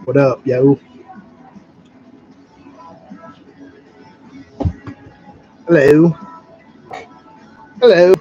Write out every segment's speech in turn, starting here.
What up, yo? Hello. Hello.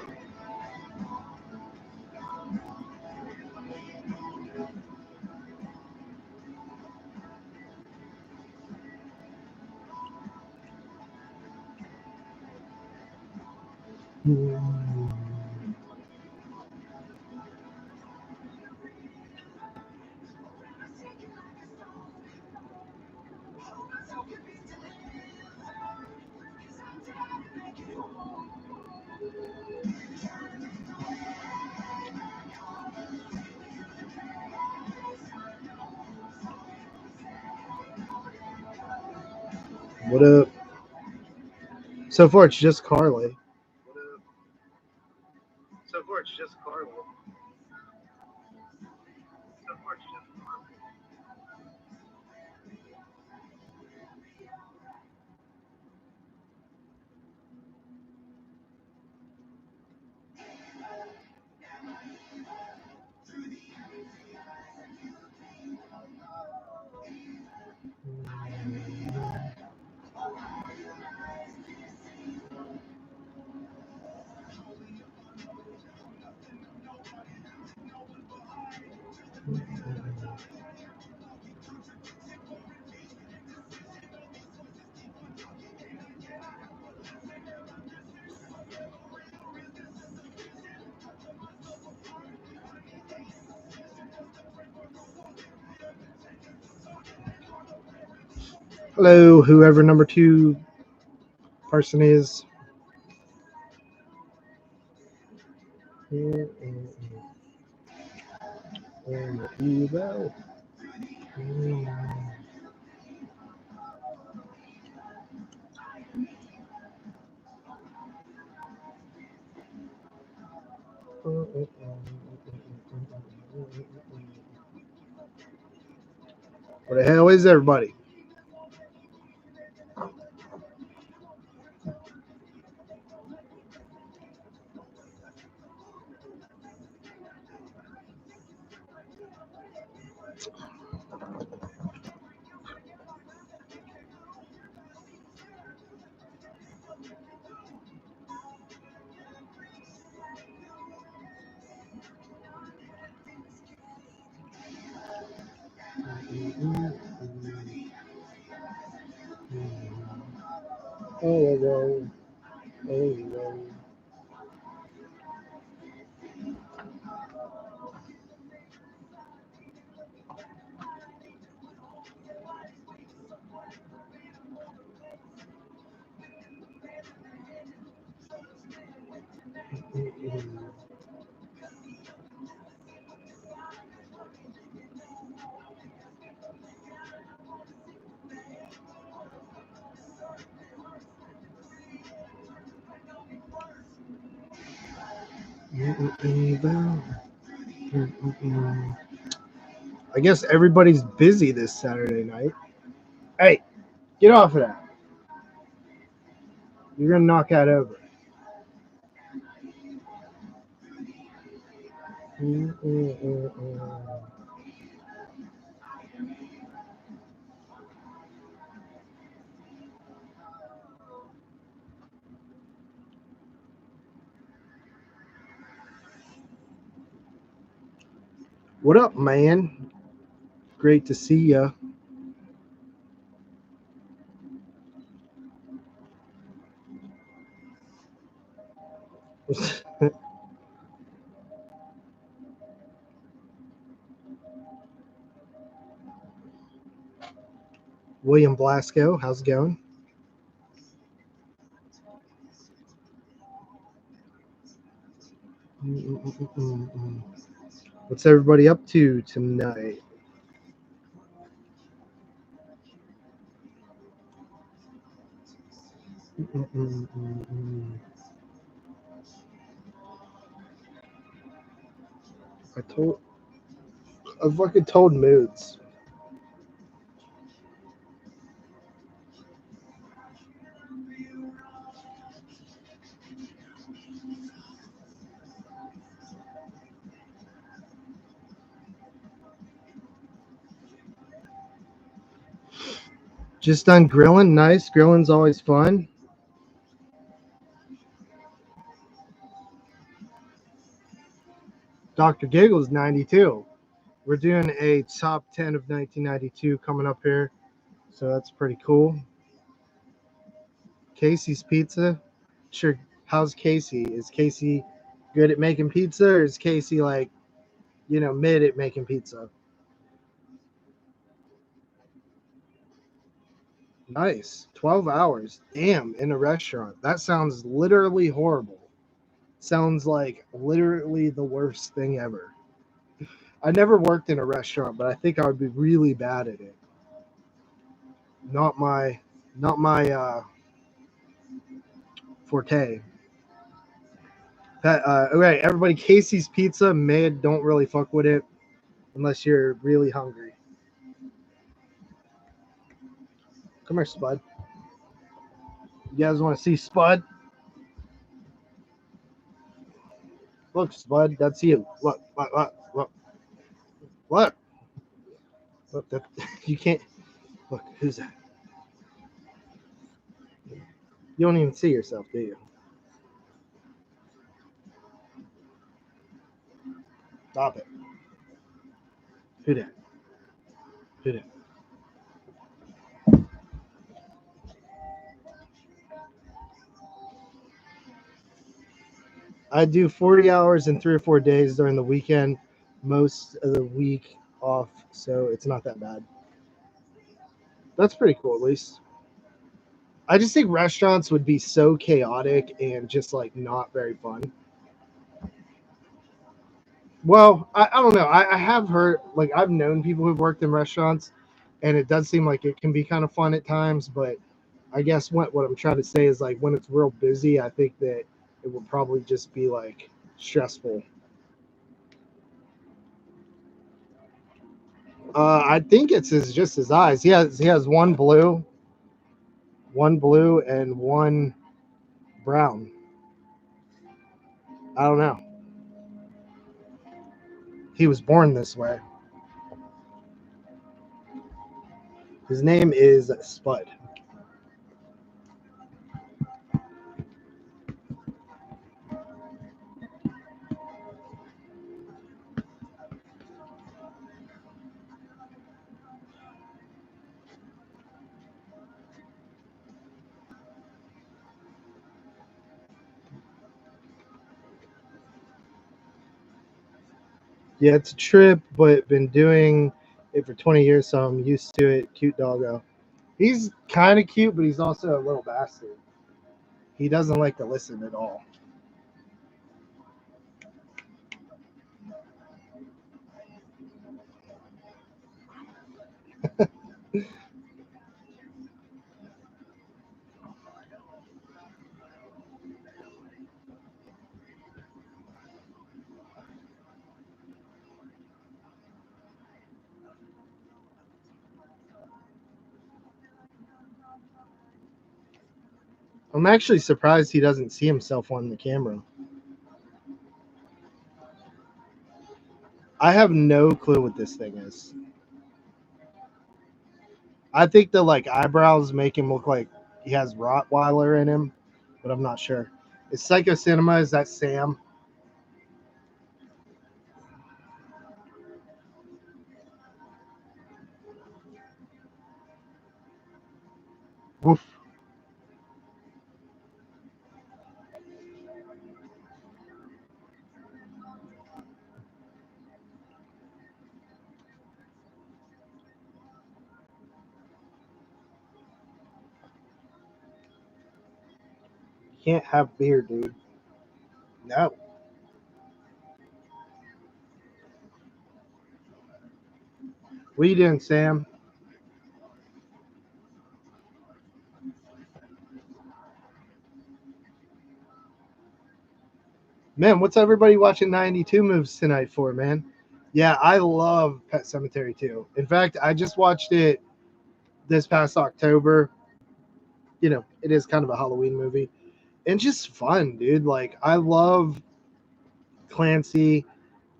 What up? So far, it's just Carly. So far, it's just Carly. Hello, whoever number 2 person is. Where the hell is everybody? Oh, oh. I guess everybody's busy this Saturday night. Hey, get off of that. You're gonna knock that over. What up, man? Great to see ya. William Blasco, how's it going? Mm-mm-mm-mm-mm. What's everybody up to tonight? Mm-mm-mm-mm. I told, I fucking told moods. Just done grilling. Nice. Grilling's always fun. Dr. Giggles 92. We're doing a top 10 of 1992 coming up here. So that's pretty cool. Casey's Pizza. Sure. How's Casey? Is Casey good at making pizza, or is Casey like, mid at making pizza? Nice. 12 hours. Damn, in a restaurant. That sounds literally horrible. Sounds like literally the worst thing ever. I never worked in a restaurant, but I think I would be really bad at it. Not my not my forte. Okay, everybody, Casey's Pizza mid, don't really fuck with it unless you're really hungry. Come here, Spud. You guys want to see Spud? Look, Spud, that's you. Look. Look. Look, that, you can't. Look, who's that? You don't even see yourself, do you? Stop it. Who that? Who that? I do 40 hours in 3 or 4 days during the weekend, most of the week off, so it's not that bad. That's pretty cool, at least. I just think restaurants would be so chaotic and just like not very fun. Well, I don't know. I have heard, like, I've known people who've worked in restaurants, and it does seem like it can be kind of fun at times, but I guess what I'm trying to say is like when it's real busy, I think that it would probably just be like stressful. I think it's just his eyes. He has one blue and one brown. I don't know. He was born this way. His name is Spud. Yeah, it's a trip, but been doing it for 20 years, so I'm used to it. Cute doggo. He's kind of cute, but he's also a little bastard. He doesn't like to listen at all. I'm actually surprised he doesn't see himself on the camera. I have no clue what this thing is. I think the like eyebrows make him look like he has Rottweiler in him, but I'm not sure. Is Psycho Cinema? Is that Sam? Woof. Can't have beer, dude. No. What are you doing, Sam? Man, what's everybody watching 92 moves tonight for, man? Yeah, I love Pet Cemetery too. In fact, I just watched it this past October. You know, it is kind of a Halloween movie. And just fun, dude. Like, I love Clancy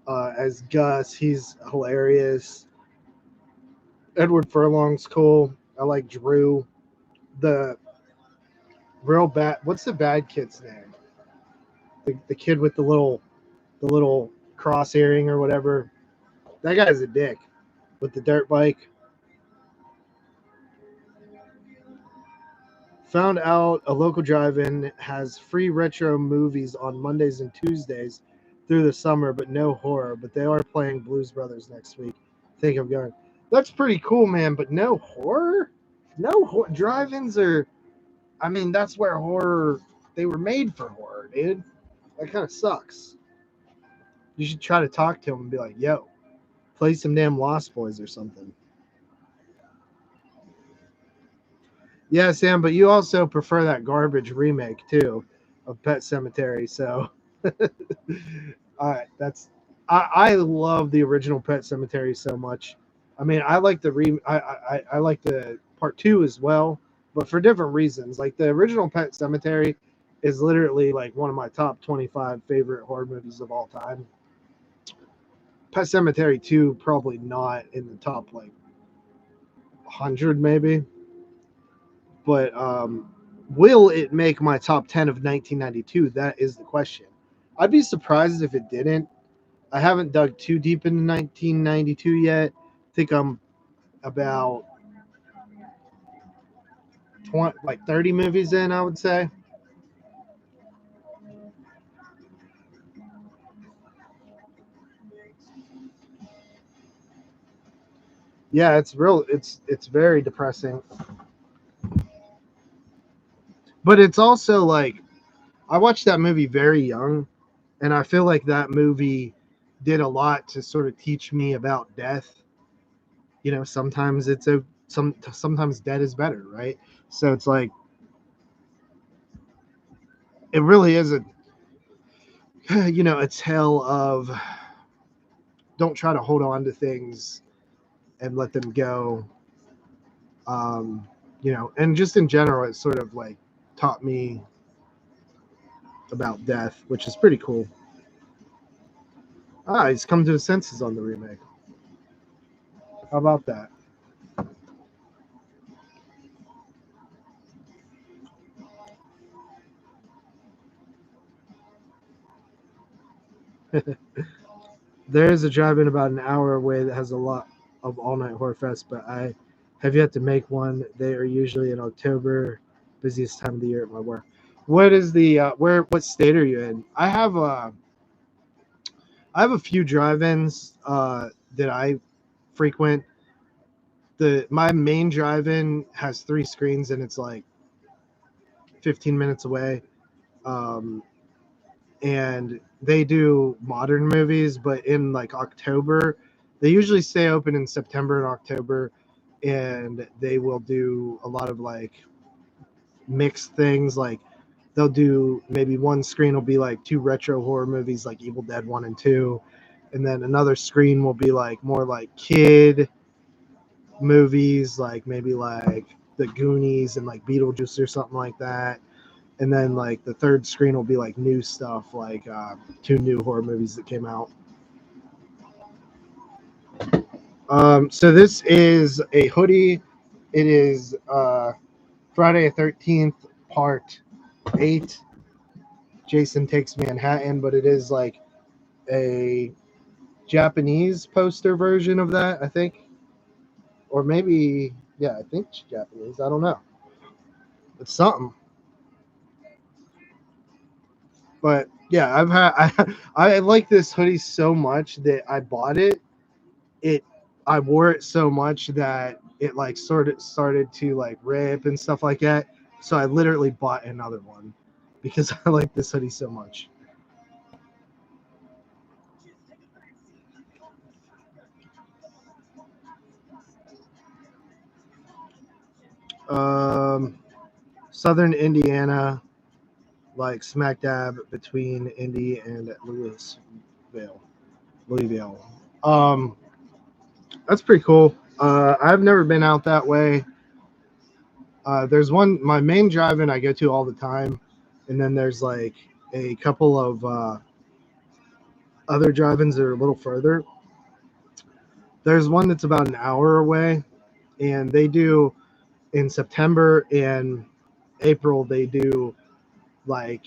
as Gus. He's hilarious. Edward Furlong's cool. I like Drew. The real bad. What's the bad kid's name? The kid with the little cross earring or whatever. That guy's a dick with the dirt bike. Found out a local drive-in has free retro movies on Mondays and Tuesdays through the summer, but no horror. But they are playing Blues Brothers next week. Think of going. That's pretty cool, man. But no horror. No drive-ins are. I mean, that's where horror. They were made for horror, dude. That kind of sucks. You should try to talk to him and be like, "Yo, play some damn Lost Boys or something." Yeah, Sam, but you also prefer that garbage remake too of Pet Cemetery. So, all right, I love the original Pet Cemetery so much. I mean, I like I like the part two as well, but for different reasons. Like the original Pet Cemetery is literally like one of my top 25 favorite horror movies of all time. Pet Cemetery 2 probably not in the top like 100 maybe, but will it make my top 10 of 1992? That is the question. I'd be surprised if it didn't. I haven't dug too deep into 1992 yet. I think I'm about 20, like 30 movies in, I would say. Yeah, it's real. It's very depressing, but it's also like I watched that movie very young, and I feel like that movie did a lot to sort of teach me about death. You know, sometimes sometimes dead is better, right? So it's like it really is a a tale of don't try to hold on to things and let them go. And just in general, it sort of like taught me about death, which is pretty cool. He's come to his senses on the remake. How about that? There is a drive-in about an hour away that has a lot of all-night horror fest, but I have yet to make one. They are usually in October, busiest time of the year at my work. What is the What state are you in? I have a few drive-ins that I frequent. The My main drive-in has three screens and it's like 15 minutes away. Um, and they do modern movies, but in like October, they usually stay open in September and October, and they will do a lot of like mixed things. Like they'll do maybe one screen will be like two retro horror movies like Evil Dead 1 and 2, and then another screen will be like more like kid movies, like maybe like The Goonies and like Beetlejuice or something like that. And then like the third screen will be like new stuff, like two new horror movies that came out. So this is a hoodie. It is Friday the 13th, part 8. Jason Takes Manhattan, but it is like a Japanese poster version of that, I think. Or maybe, yeah, I think it's Japanese. I don't know. It's something. But yeah, I like this hoodie so much that I bought it. It I wore it so much that it like sort of started to like rip and stuff like that. So I literally bought another one. because I like this hoodie so much. Um, Southern Indiana, like smack dab between Indy and Louisville. Um, that's pretty cool. I've never been out that way. There's one, my main drive-in I go to all the time, and then there's like a couple of other drive-ins that are a little further. There's one that's about an hour away, and they do in September and April. They do like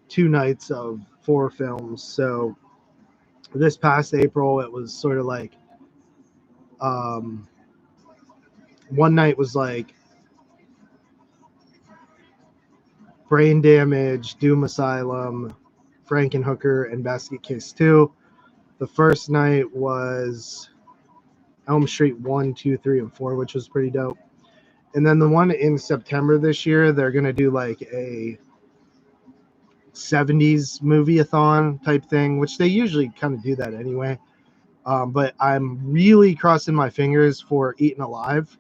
2 nights of 4 films. So this past April, it was sort of like um, one night was like Brain Damage, Doom Asylum, Frankenhooker, and Basket Case 2. The first night was Elm Street 1, 2, 3, and 4, which was pretty dope. And then the one in September this year, they're going to do like a 70s movie-a-thon type thing, which they usually kind of do that anyway. But I'm really crossing my fingers for Eaten Alive,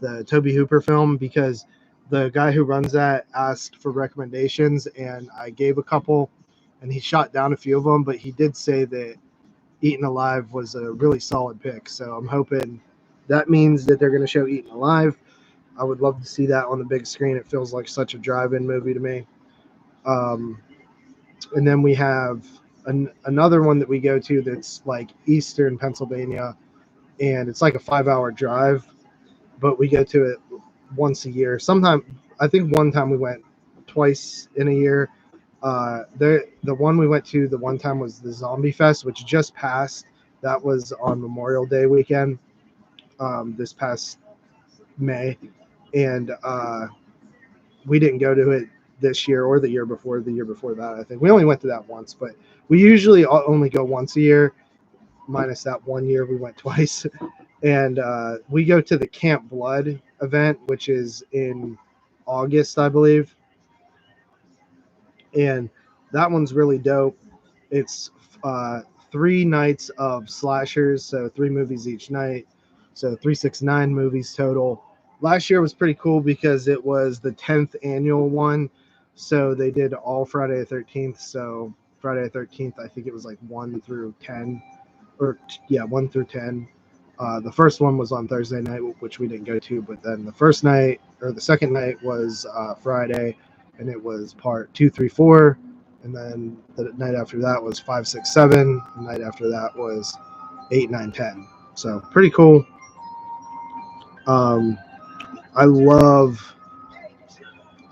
the Tobe Hooper film, because the guy who runs that asked for recommendations, and I gave a couple, and he shot down a few of them, but he did say that Eaten Alive was a really solid pick. So I'm hoping that means that they're going to show Eaten Alive. I would love to see that on the big screen. It feels like such a drive-in movie to me. And then we have another one that we go to that's like Eastern Pennsylvania, and it's like a 5-hour drive, but we go to it once a year. Sometime, I think one time we went twice in a year. The one we went to the one time was the Zombie Fest, which just passed. That was on Memorial Day weekend, this past May, and we didn't go to it this year or the year before. The year before that, I think we only went to that once, but we usually only go once a year, minus that one year we went twice. And we go to the Camp Blood event, which is in August, I believe, and that one's really dope. It's 3 nights of slashers, so 3 movies each night, so 369 movies total. Last year was pretty cool because it was the 10th annual one, so they did all Friday the 13th. So Friday the 13th, I think it was like 1 through 10, or yeah, 1 through 10. The first one was on Thursday night, which we didn't go to, but then the first night or the second night was Friday, and it was part 2, 3, 4. And then the night after that was 5, 6, 7. The night after that was 8, 9, 10. So pretty cool. Um, I love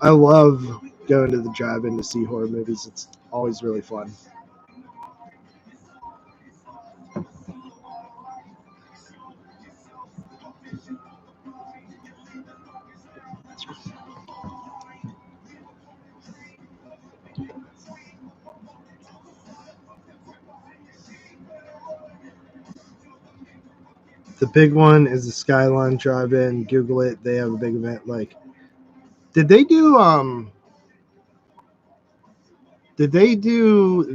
going to the drive-in to see horror movies. It's always really fun. The big one is the Skyline Drive-In. Google it. They have a big event. Like, did they do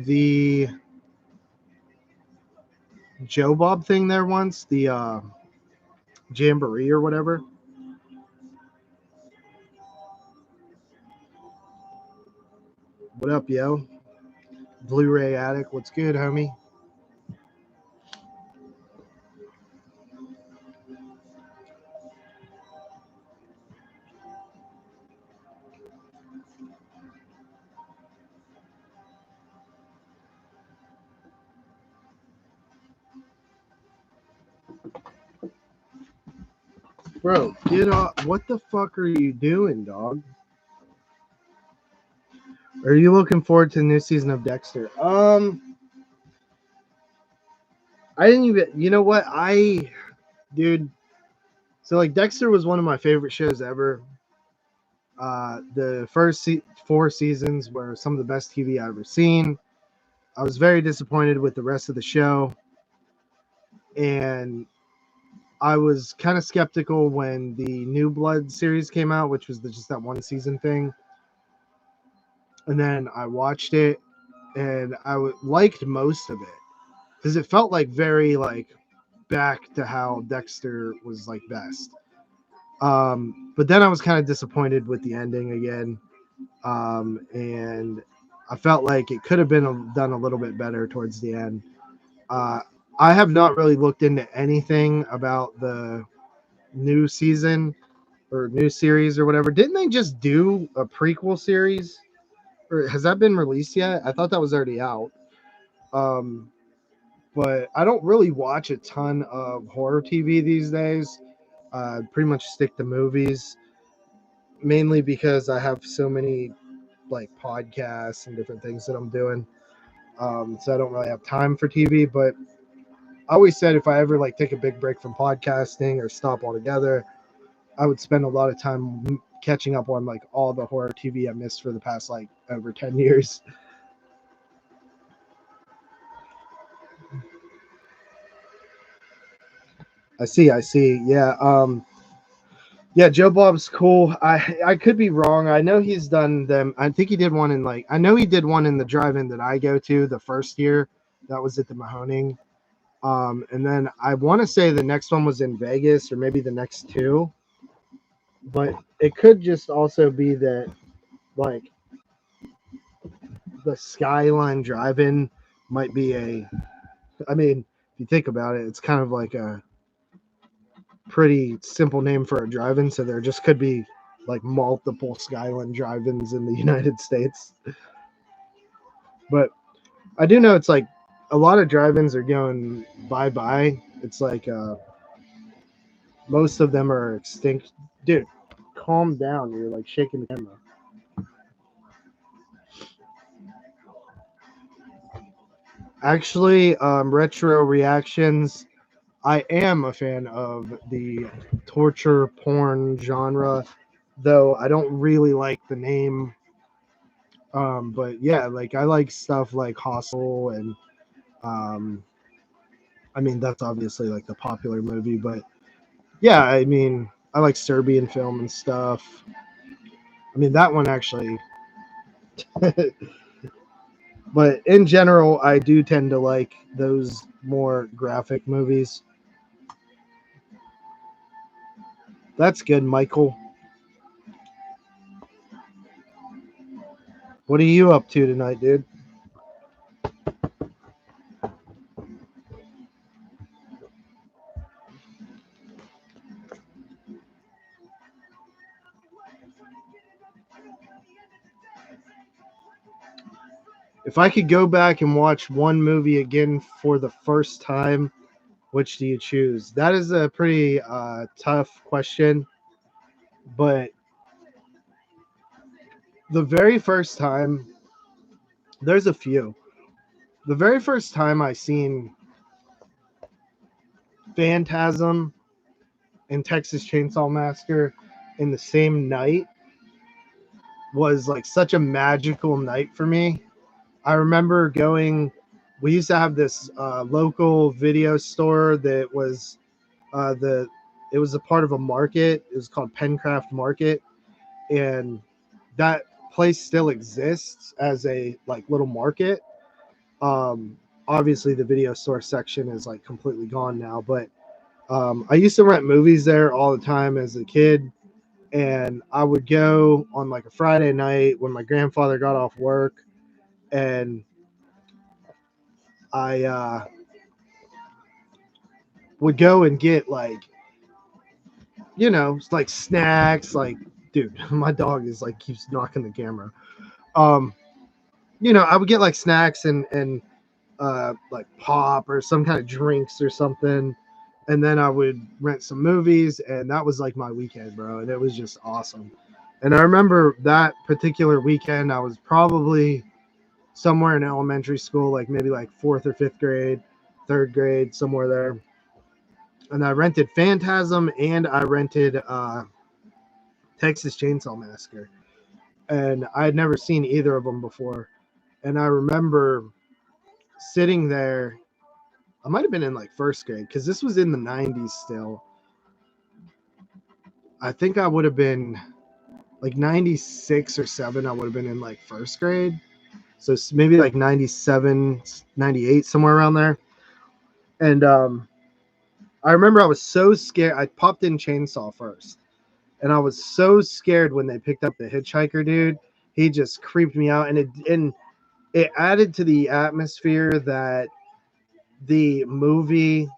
the Joe Bob thing there once? The Jamboree or whatever? What up, yo? Blu-ray addict. What's good, homie? Bro, get off. What the fuck are you doing, dog? Are you looking forward to the new season of Dexter? I didn't even. You know what? Dude. So like, Dexter was one of my favorite shows ever. The first 4 seasons were some of the best TV I've ever seen. I was very disappointed with the rest of the show, and I was kind of skeptical when the New Blood series came out, which was just that 1 season thing. And then I watched it, and liked most of it because it felt like very like back to how Dexter was like best. But then I was kind of disappointed with the ending again, and I felt like it could have been done a little bit better towards the end. Uh, I have not really looked into anything about the new season or new series or whatever. Didn't they just do a prequel series? Or has that been released yet? I thought that was already out. Um, but I don't really watch a ton of horror TV these days. Pretty much stick to movies, mainly because I have so many like podcasts and different things that I'm doing. So I don't really have time for TV. But I always said if I ever like take a big break from podcasting or stop altogether, I would spend a lot of time catching up on like all the horror TV I missed for the past like over 10 years. I see. Yeah. Yeah, Joe Bob's cool. I could be wrong. I know he's done them. I think he did one in like I know he did one in the drive-in that I go to the first year. That was at the Mahoning. And then I want to say the next one was in Vegas or maybe the next two. But it could just also be that like the Skyline Drive-in might be a I mean, if you think about it, it's kind of like a pretty simple name for a drive-in, so there just could be like multiple Skyline drive-ins in the United States. But I do know it's like a lot of drive-ins are going bye-bye. It's like most of them are extinct. Dude, calm down. You're like shaking the camera. Actually, retro reactions. I am a fan of the torture porn genre, though I don't really like the name. But yeah, like I like stuff like Hostel and um, I mean that's obviously like the popular movie, but yeah, I mean I like Serbian film and stuff. I mean that one actually, but in general, I do tend to like those more graphic movies. That's good, Michael. What are you up to tonight, dude? If I could go back and watch one movie again for the first time, which do you choose? That is a pretty tough question, but the very first time, there's a few. The very first time I seen Phantasm and Texas Chainsaw Massacre in the same night was like such a magical night for me. I remember going. We used to have this local video store that was the. It was a part of a market. It was called Pencraft Market, and that place still exists as a like little market. Obviously, the video store section is like completely gone now, but I used to rent movies there all the time as a kid, and I would go on like a Friday night when my grandfather got off work, and I would go and get like like snacks. Like, dude, my dog is like keeps knocking the camera. Um, I would get like snacks and like pop or some kind of drinks or something, and then I would rent some movies, and that was like my weekend, bro, and it was just awesome. And I remember that particular weekend, I was probably somewhere in elementary school, like maybe like fourth or fifth grade, third grade, somewhere there. And I rented Phantasm and I rented Texas Chainsaw Massacre. And I had never seen either of them before. And I remember sitting there. I might have been in like first grade because this was in the 90s still. I think I would have been like 96 or 7, I would have been in like first grade. So maybe like 97, 98, somewhere around there. And I remember I was so scared. I popped in Chainsaw first. And I was so scared when they picked up the hitchhiker dude. He just creeped me out. And it added to the atmosphere that the movie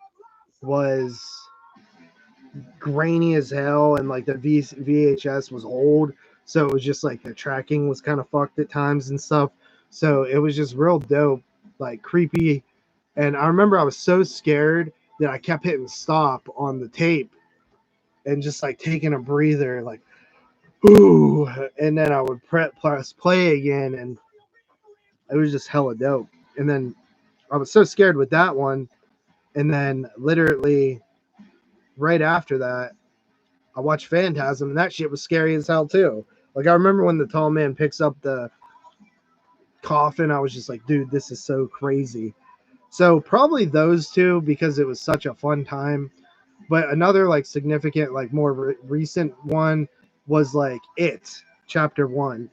was grainy as hell, and like the VHS was old, so it was just like the tracking was kind of fucked at times and stuff. So it was just real dope, like creepy. And I remember I was so scared that I kept hitting stop on the tape and just like taking a breather, like ooh, and then I would press play again, and it was just hella dope. And then I was so scared with that one, and then literally right after that I watched Phantasm, and that shit was scary as hell too. Like I remember when the tall man picks up the coffin, I was just like, dude, this is so crazy. So probably those two because it was such a fun time. But another like significant, like more recent one was like It Chapter 1.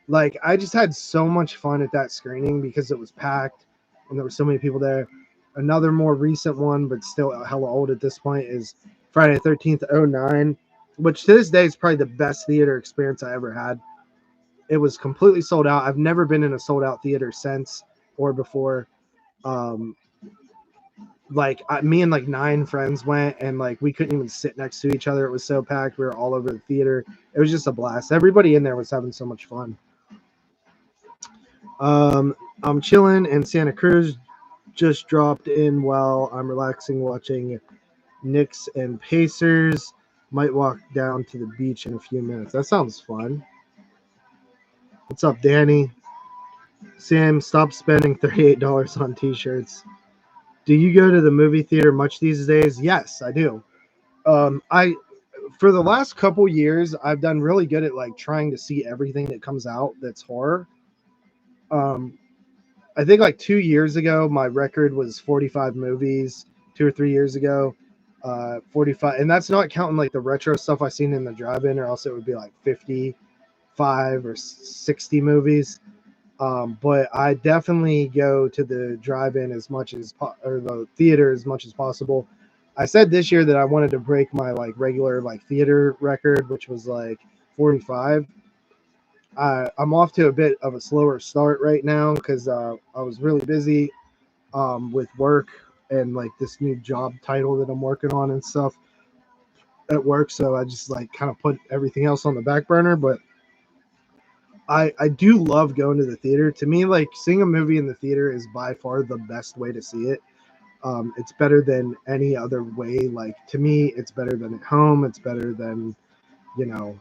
Like I just had so much fun at that screening because it was packed and there were so many people there. Another more recent one, but still hella old at this point, is Friday the 13th, 09, which to this day is probably the best theater experience I ever had. It was completely sold out. I've never been in a sold out theater since or before. Um, me and like 9 friends went, and like we couldn't even sit next to each other. It was so packed. We were all over the theater. It was just a blast. Everybody in there was having so much fun. I'm chilling in Santa Cruz. Just dropped in while I'm relaxing watching Knicks and Pacers. Might walk down to the beach in a few minutes. That sounds fun. What's up, Danny? Sam, stop spending $38 on t-shirts. Do you go to the movie theater much these days? Yes, I do. I For the last couple years, I've done really good at like trying to see everything that comes out that's horror. Um, I think like 2 years ago, my record was 45 movies. 2 or 3 years ago, 45, and that's not counting like the retro stuff I seen in the drive-in, or else it would be like 55 or 60 movies. But I definitely go to the drive-in as much as or the theater as much as possible. I said this year that I wanted to break my like regular like theater record, which was like 45. I'm off to a bit of a slower start right now because I was really busy with work and like this new job title that I'm working on and stuff at work. So I just like kind of put everything else on the back burner. But I do love going to the theater. To me, like seeing a movie in the theater is by far the best way to see it. It's better than any other way. Like to me, it's better than at home. It's better than, you know,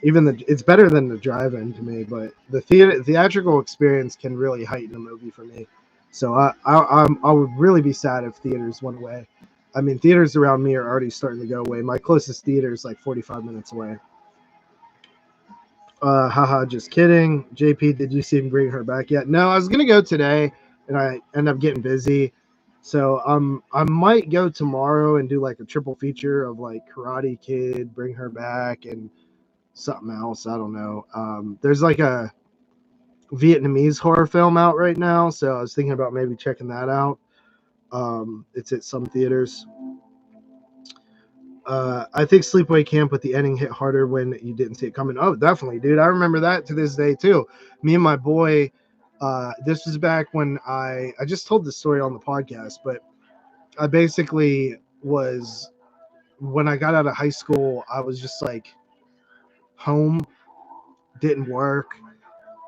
it's better than the drive-in to me. But the theatrical experience can really heighten a movie for me. So I would really be sad if theaters went away. I mean, theaters around me are already starting to go away. My closest theater is like 45 minutes away. Haha, just kidding. JP, did you see him bring her back yet? No, I was gonna go today, and I end up getting busy. So I might go tomorrow and do like a triple feature of like Karate Kid, Bring Her Back, and something else. I don't know. There's like a Vietnamese horror film out right now, so I was thinking about maybe checking that out. It's at some theaters. I think Sleepaway Camp with the ending hit harder when you didn't see it coming. Oh, definitely, dude. I remember that to this day too. Me and my boy. This was back when I just told this story on the podcast, but I basically was when I got out of high school. I was just like home, didn't work,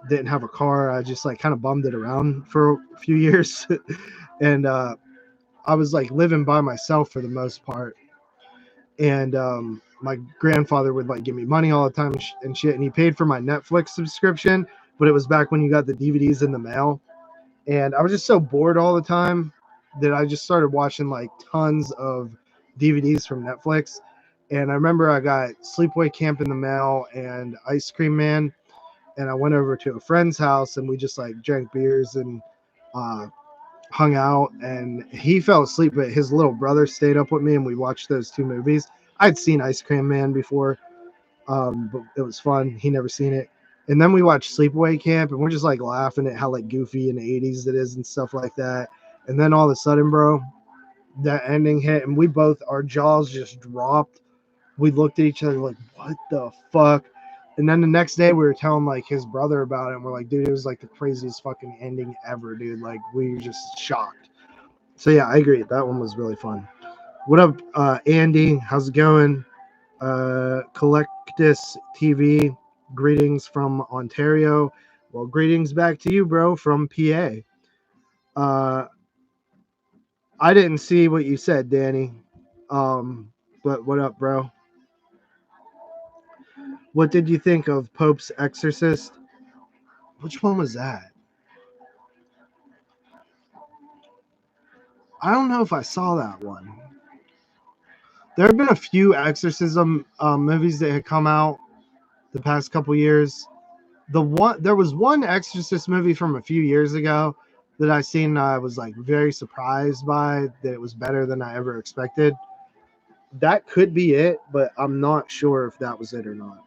didn't have a car. I just like kind of bummed it around for a few years, and I was like living by myself for the most part. And my grandfather would like give me money all the time and shit, and he paid for my Netflix subscription, but it was back when you got the DVDs in the mail, and I was just so bored all the time that I just started watching like tons of DVDs from Netflix. And I remember I got Sleepaway Camp in the mail and Ice Cream Man, and I went over to a friend's house and we just like drank beers and uh, hung out, and he fell asleep, but his little brother stayed up with me and we watched those two movies. I'd seen Ice Cream Man before, But it was fun. He never seen it. And then we watched Sleepaway Camp, and we're just like laughing at how like goofy in the 80s it is and stuff like that. And then all of a sudden, bro, that ending hit, and we both, our jaws just dropped. We looked at each other like, what the fuck? And then the next day we were telling like his brother about it, and we're like, dude, it was like the craziest fucking ending ever, dude. Like, we were just shocked. So yeah, I agree. That one was really fun. What up, Andy? How's it going? Collectus TV, greetings from Ontario. Well, greetings back to you, bro, from PA. I didn't see what you said, Danny. But what up, bro? What did you think of Pope's Exorcist? Which one was that? I don't know if I saw that one. There have been a few exorcism movies that had come out the past couple years. There was one Exorcist movie from a few years ago that I seen. I was like very surprised by that it was better than I ever expected. That could be it, but I'm not sure if that was it or not.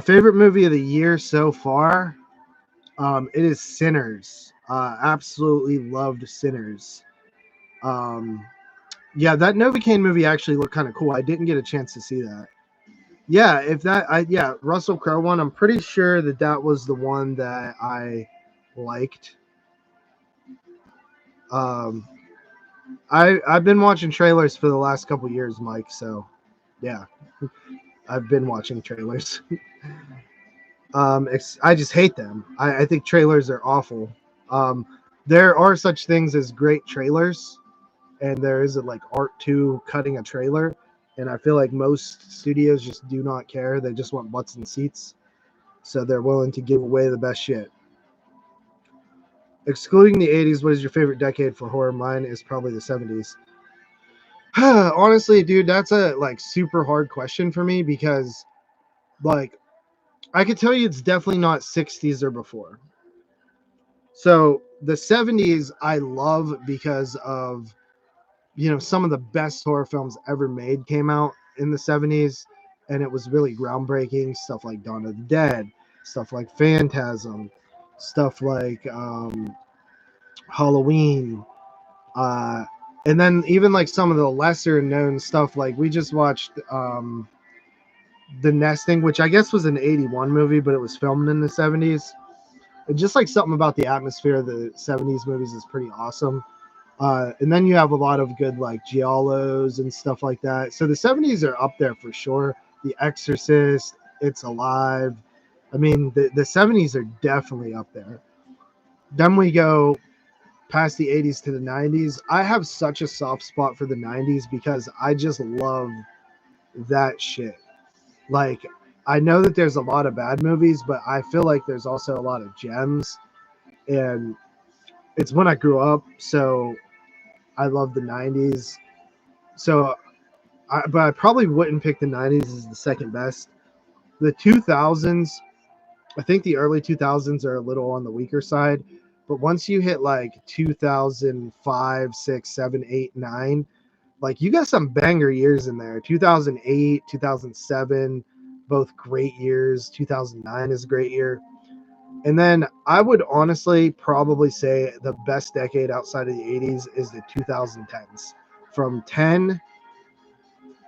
Favorite movie of the year so far? It is Sinners. Absolutely loved Sinners. Yeah, that Novocaine movie actually looked kind of cool. I didn't get a chance to see that. Yeah, Russell Crowe one. I'm pretty sure that was the one that I liked. I've been watching trailers for the last couple years, Mike. So, yeah, I've been watching trailers. I just hate them. I think trailers are awful. There are such things as great trailers, and there is like art to cutting a trailer. And I feel like most studios just do not care. They just want butts and seats. So they're willing to give away the best shit. Excluding the 80s, what is your favorite decade for horror? Mine is probably the 70s. Honestly, dude, that's a like super hard question for me because like I could tell you it's definitely not 60s or before. So the 70s I love because of some of the best horror films ever made came out in the 70s, and it was really groundbreaking. Stuff like Dawn of the Dead, stuff like Phantasm, stuff like Halloween, and then even like some of the lesser known stuff. Like we just watched The Nesting, which I guess was an 81 movie, but it was filmed in the 70s. And just like something about the atmosphere of the 70s movies is pretty awesome. And then you have a lot of good like giallos and stuff like that. So the 70s are up there for sure. The Exorcist, It's Alive. I mean, the 70s are definitely up there. Then we go past the 80s to the 90s. I have such a soft spot for the 90s because I just love that shit. Like, I know that there's a lot of bad movies, but I feel like there's also a lot of gems. And it's when I grew up, so I love the 90s. So, but I probably wouldn't pick the 90s as the second best. The 2000s, I think the early 2000s are a little on the weaker side. But once you hit like 2005, 6, 7, 8, 9, like you got some banger years in there. 2008, 2007, both great years. 2009 is a great year. And then I would honestly probably say the best decade outside of the 80s is the 2010s. From 10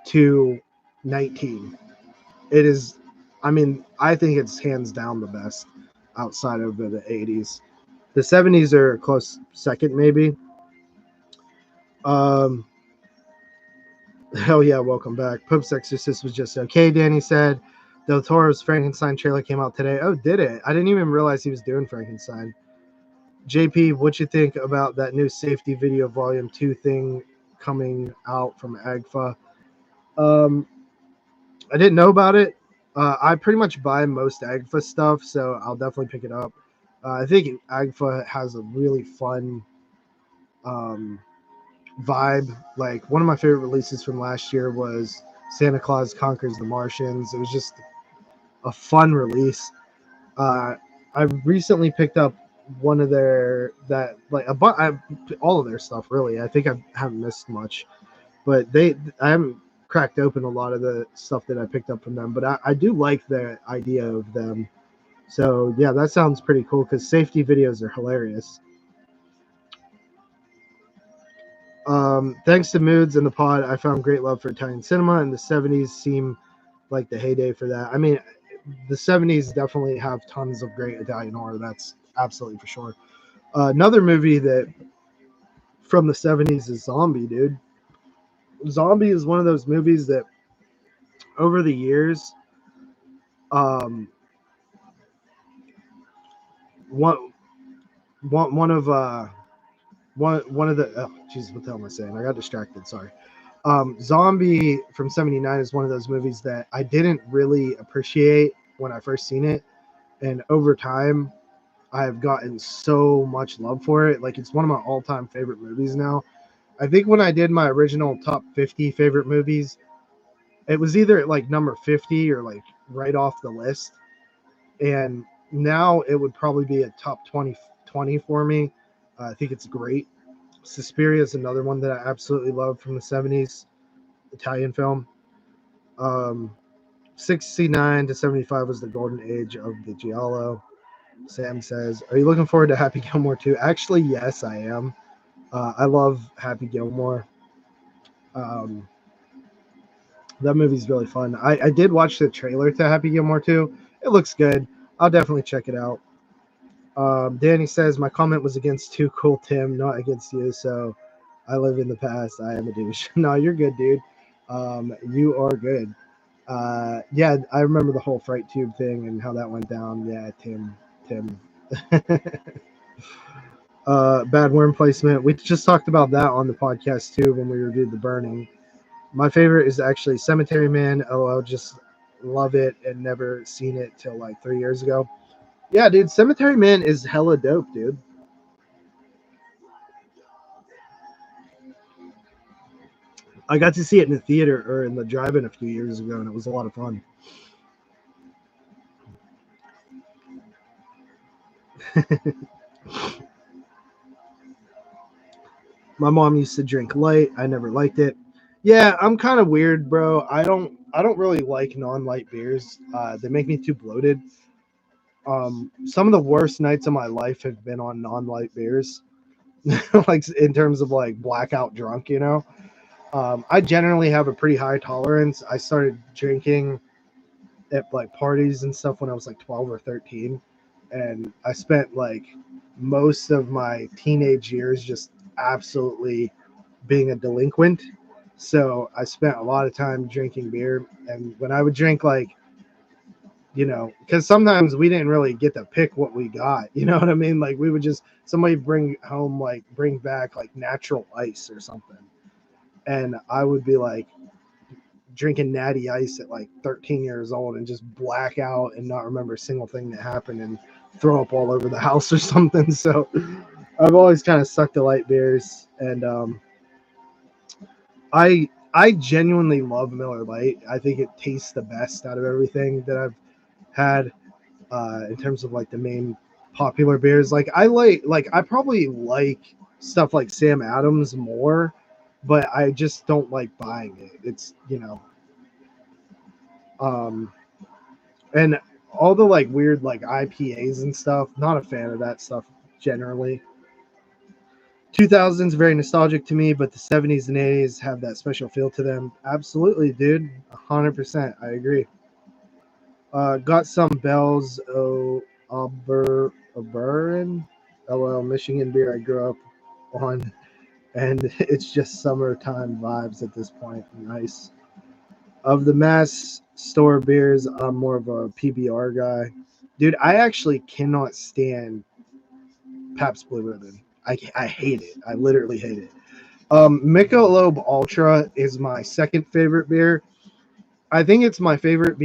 to 19. It is, I mean, I think it's hands down the best outside of the 80s. The 70s are a close second, maybe. Hell yeah, welcome back. Pope's Exorcist was just okay, Danny said. Del Toro's Frankenstein trailer came out today. Oh, did it? I didn't even realize he was doing Frankenstein. JP, what you think about that new safety video volume 2 thing coming out from AGFA? I didn't know about it. I pretty much buy most AGFA stuff, so I'll definitely pick it up. I think AGFA has a really fun vibe. Like one of my favorite releases from last year was Santa Claus Conquers the Martians. It was just a fun release. I recently picked up one of their all of their stuff really. I think I haven't missed much, but I haven't cracked open a lot of the stuff that I picked up from them, but I do like the idea of them. So yeah, that sounds pretty cool because safety videos are hilarious. Thanks to Moods and the pod, I found great love for Italian cinema, and the 70s seem like the heyday for that. I mean, the 70s definitely have tons of great Italian horror. That's absolutely for sure. Another movie that from the 70s is Zombie, dude. Zombie is one of those movies that over the years, um, one one of one of the oh jeez, what the hell am I saying? I got distracted. Sorry. Zombie from '79 is one of those movies that I didn't really appreciate when I first seen it, and over time, I've gotten so much love for it. Like it's one of my all-time favorite movies now. I think when I did my original top 50 favorite movies, it was either at like number 50 or like right off the list. And now it would probably be a top 20 for me. I think it's great. Suspiria is another one that I absolutely love from the 70s, Italian film. Um, 69 to 75 was the golden age of the Giallo. Sam says, "Are you looking forward to Happy Gilmore too?" Actually, yes, I am. I love Happy Gilmore. Um, that movie's really fun. I did watch the trailer to Happy Gilmore too. It looks good. I'll definitely check it out. Danny says, "My comment was against Too Cool Tim, not against you. So I live in the past. I am a douche." No, you're good, dude. You are good. Yeah, I remember the whole Fright Tube thing and how that went down. Yeah, Tim. Bad worm placement. We just talked about that on the podcast too when we reviewed The Burning. My favorite is actually Cemetery Man. Oh, I'll just love it and never seen it till like 3 years ago. Yeah, dude, Cemetery Man is hella dope, dude. I got to see it in the theater or in the drive-in a few years ago, and it was a lot of fun. My mom used to drink light. I never liked it. Yeah, I'm kind of weird, bro. I don't really like non-light beers. They make me too bloated. Some of the worst nights of my life have been on non-light beers, like in terms of like blackout drunk. I generally have a pretty high tolerance. I started drinking at like parties and stuff when I was like 12 or 13, and I spent like most of my teenage years just absolutely being a delinquent. So I spent a lot of time drinking beer, and when I would drink like because sometimes we didn't really get to pick what we got. You know what I mean? Like we would just somebody bring back like natural ice or something, and I would be like drinking natty ice at like 13 years old and just black out and not remember a single thing that happened and throw up all over the house or something. So I've always kind of stuck to light beers, and I genuinely love Miller Lite. I think it tastes the best out of everything that I've had in terms of like the main popular beers. Like I probably like stuff like Sam Adams more, but I just don't like buying it. It's um and all the like weird like IPAs and stuff. Not a fan of that stuff generally. 2000s very nostalgic to me, but the 70s and 80s have that special feel to them. Absolutely, dude. 100%. I agree. Got some bells. Oh, Oberon. LL Michigan beer I grew up on, and it's just summertime vibes at this point. Nice. Of the mass store beers, I'm more of a PBR guy. Dude, I actually cannot stand Pabst Blue Ribbon. I hate it. I literally hate it. Michelob Ultra is my second favorite beer. I think it's my favorite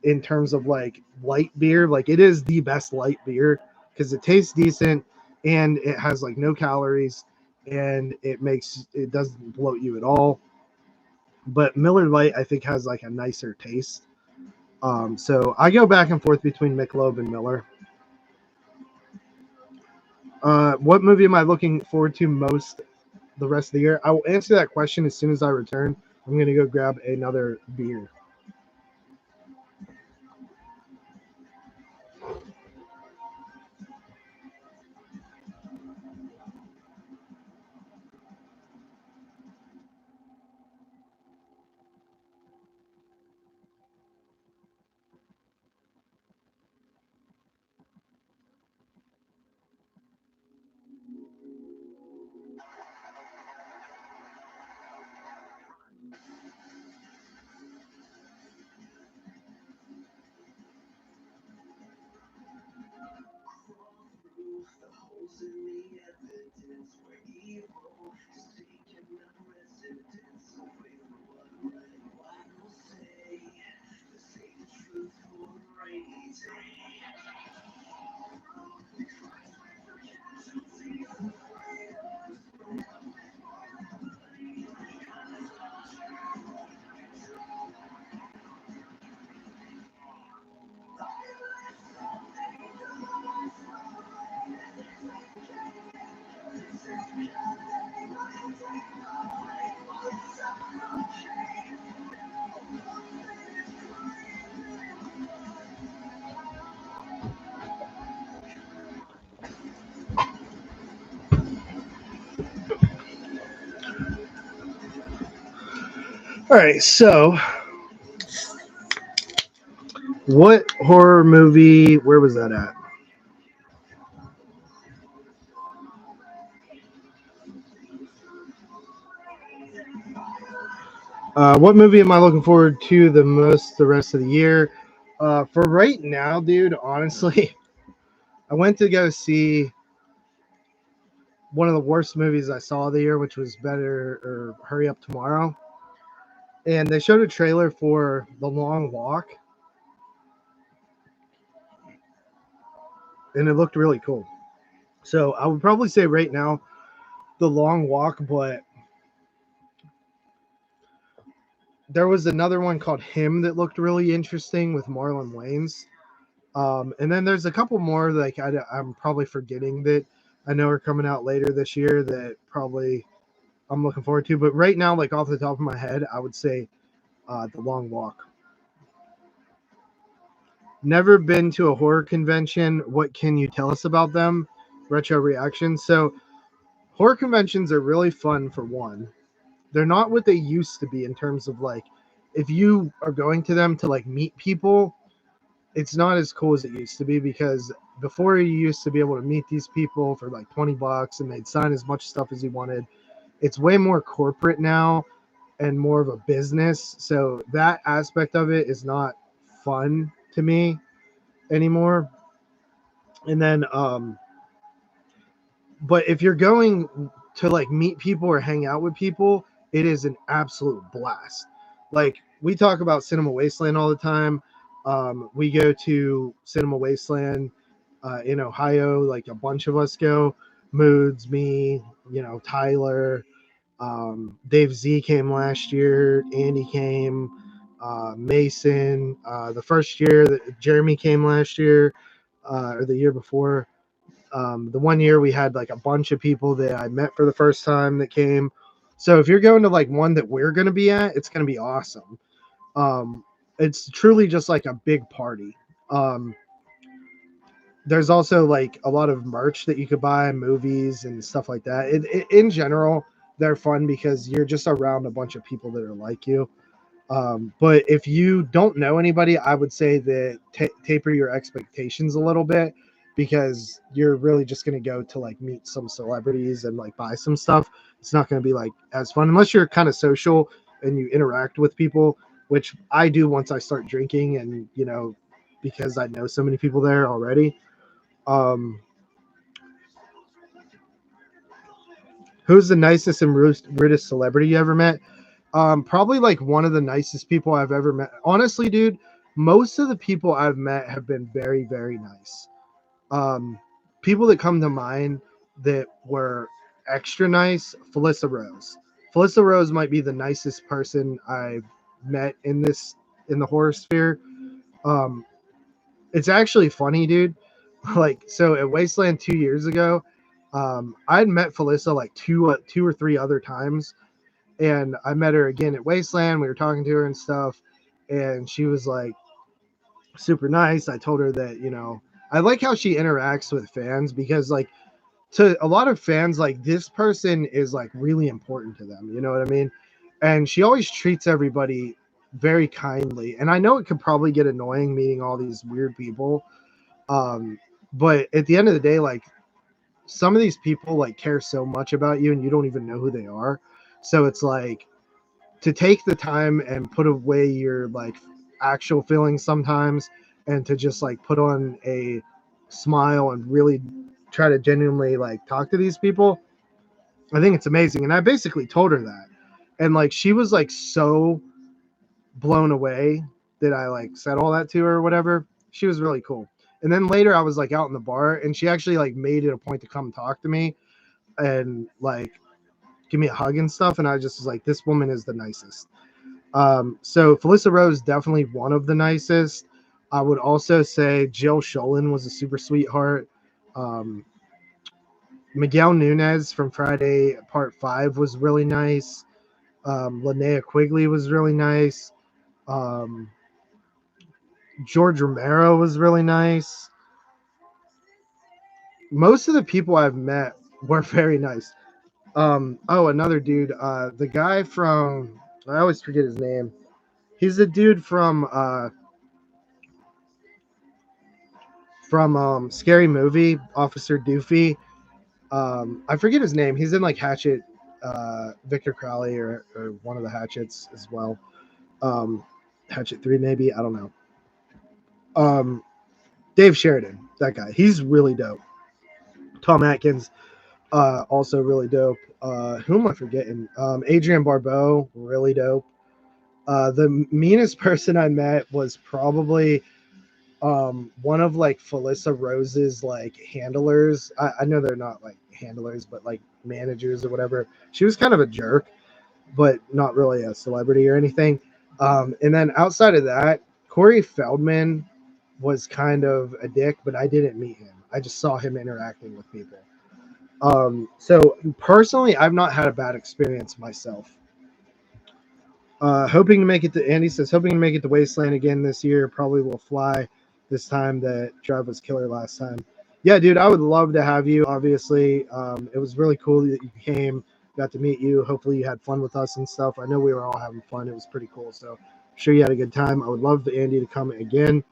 in terms of like light beer. Like it is the best light beer because it tastes decent and it has like no calories and it doesn't bloat you at all. But Miller Lite I think has like a nicer taste. So I go back and forth between Michelob and Miller. What movie am I looking forward to most the rest of the year? I will answer that question as soon as I return. I'm gonna go grab another beer. All right, so what horror movie? Where was that at? What movie am I looking forward to the most the rest of the year? For right now, dude, honestly, I went to go see one of the worst movies I saw of the year, which was Better or Hurry Up Tomorrow. And they showed a trailer for The Long Walk, and it looked really cool. So I would probably say right now, The Long Walk, but there was another one called Him that looked really interesting with Marlon Wayans. And then there's a couple more like I'm probably forgetting that I know are coming out later this year that probably I'm looking forward to. But right now, like off the top of my head, I would say The Long Walk. Never been to a horror convention. What can you tell us about them? Retro reaction. So horror conventions are really fun for one. They're not what they used to be in terms of like if you are going to them to like meet people, it's not as cool as it used to be because before you used to be able to meet these people for like $20 and they'd sign as much stuff as you wanted. It's way more corporate now and more of a business. So that aspect of it is not fun to me anymore. And then but if you're going to like meet people or hang out with people, it is an absolute blast. Like we talk about Cinema Wasteland all the time. We go to Cinema Wasteland in Ohio. Like a bunch of us go. Moods, me, Tyler, Dave Z came last year. Andy came. Mason. The first year that Jeremy came last year, or the year before. The one year we had like a bunch of people that I met for the first time that came. So if you're going to like one that we're going to be at, it's going to be awesome. Um, it's truly just like a big party. Um, there's also like a lot of merch that you could buy, movies and stuff like that. In general, they're fun because you're just around a bunch of people that are like you. But if you don't know anybody, I would say that taper your expectations a little bit because you're really just going to go to like meet some celebrities and like buy some stuff. It's not going to be like as fun unless you're kind of social and you interact with people, which I do once I start drinking and, because I know so many people there already. Um, who's the nicest and rudest celebrity you ever met? Probably like one of the nicest people I've ever met. Honestly, dude, most of the people I've met have been very, very nice. Um, People that come to mind that were extra nice, Felissa Rose. Felissa Rose might be the nicest person I've met in the horror sphere. Um, it's actually funny, dude. Like, so at Wasteland 2 years ago, I'd met Felissa like two or three other times, And I met her again at Wasteland. We were talking to her and stuff, and she was like super nice. I told her that, I like how she interacts with fans, because like to a lot of fans, like this person is like really important to them. You know what I mean? And she always treats everybody very kindly. And I know it could probably get annoying meeting all these weird people. But at the end of the day, like some of these people like care so much about you and you don't even know who they are. So it's like to take the time and put away your like actual feelings sometimes, and to just like put on a smile and really try to genuinely like talk to these people. I think it's amazing. And I basically told her that. And like she was like so blown away that I like said all that to her or whatever. She was really cool. And then later I was like out in the bar, and she actually like made it a point to come talk to me and like give me a hug and stuff. And I just was like, this woman is the nicest. So Felissa Rose, definitely one of the nicest. I would also say Jill Sholin was a super sweetheart. Um, Miguel Nunez from Friday Part 5 was really nice. Linnea Quigley was really nice. Um, George Romero was really nice. Most of the people I've met were very nice. Another dude, the guy from, I always forget his name. He's the dude from Scary Movie, Officer Doofy. I forget his name. He's in like Hatchet, Victor Crowley or one of the Hatchets as well. Hatchet 3 maybe, I don't know. Dave Sheridan, that guy. He's really dope. Tom Atkins, also really dope. Who am I forgetting? Adrienne Barbeau, really dope. The meanest person I met was probably one of like Felissa Rose's like handlers. I know they're not like handlers, but like managers or whatever. She was kind of a jerk, but not really a celebrity or anything. And then outside of that, Corey Feldman was kind of a dick, but I didn't meet him. I just saw him interacting with people. So personally, I've not had a bad experience myself. Hoping to make it to, Andy says, hoping to make it to Wasteland again this year. Probably will fly this time. That drive was killer last time. Yeah, dude, I would love to have you. Obviously, it was really cool that you came, got to meet you. Hopefully, you had fun with us and stuff. I know we were all having fun. It was pretty cool. So, I'm sure you had a good time. I would love Andy to come again.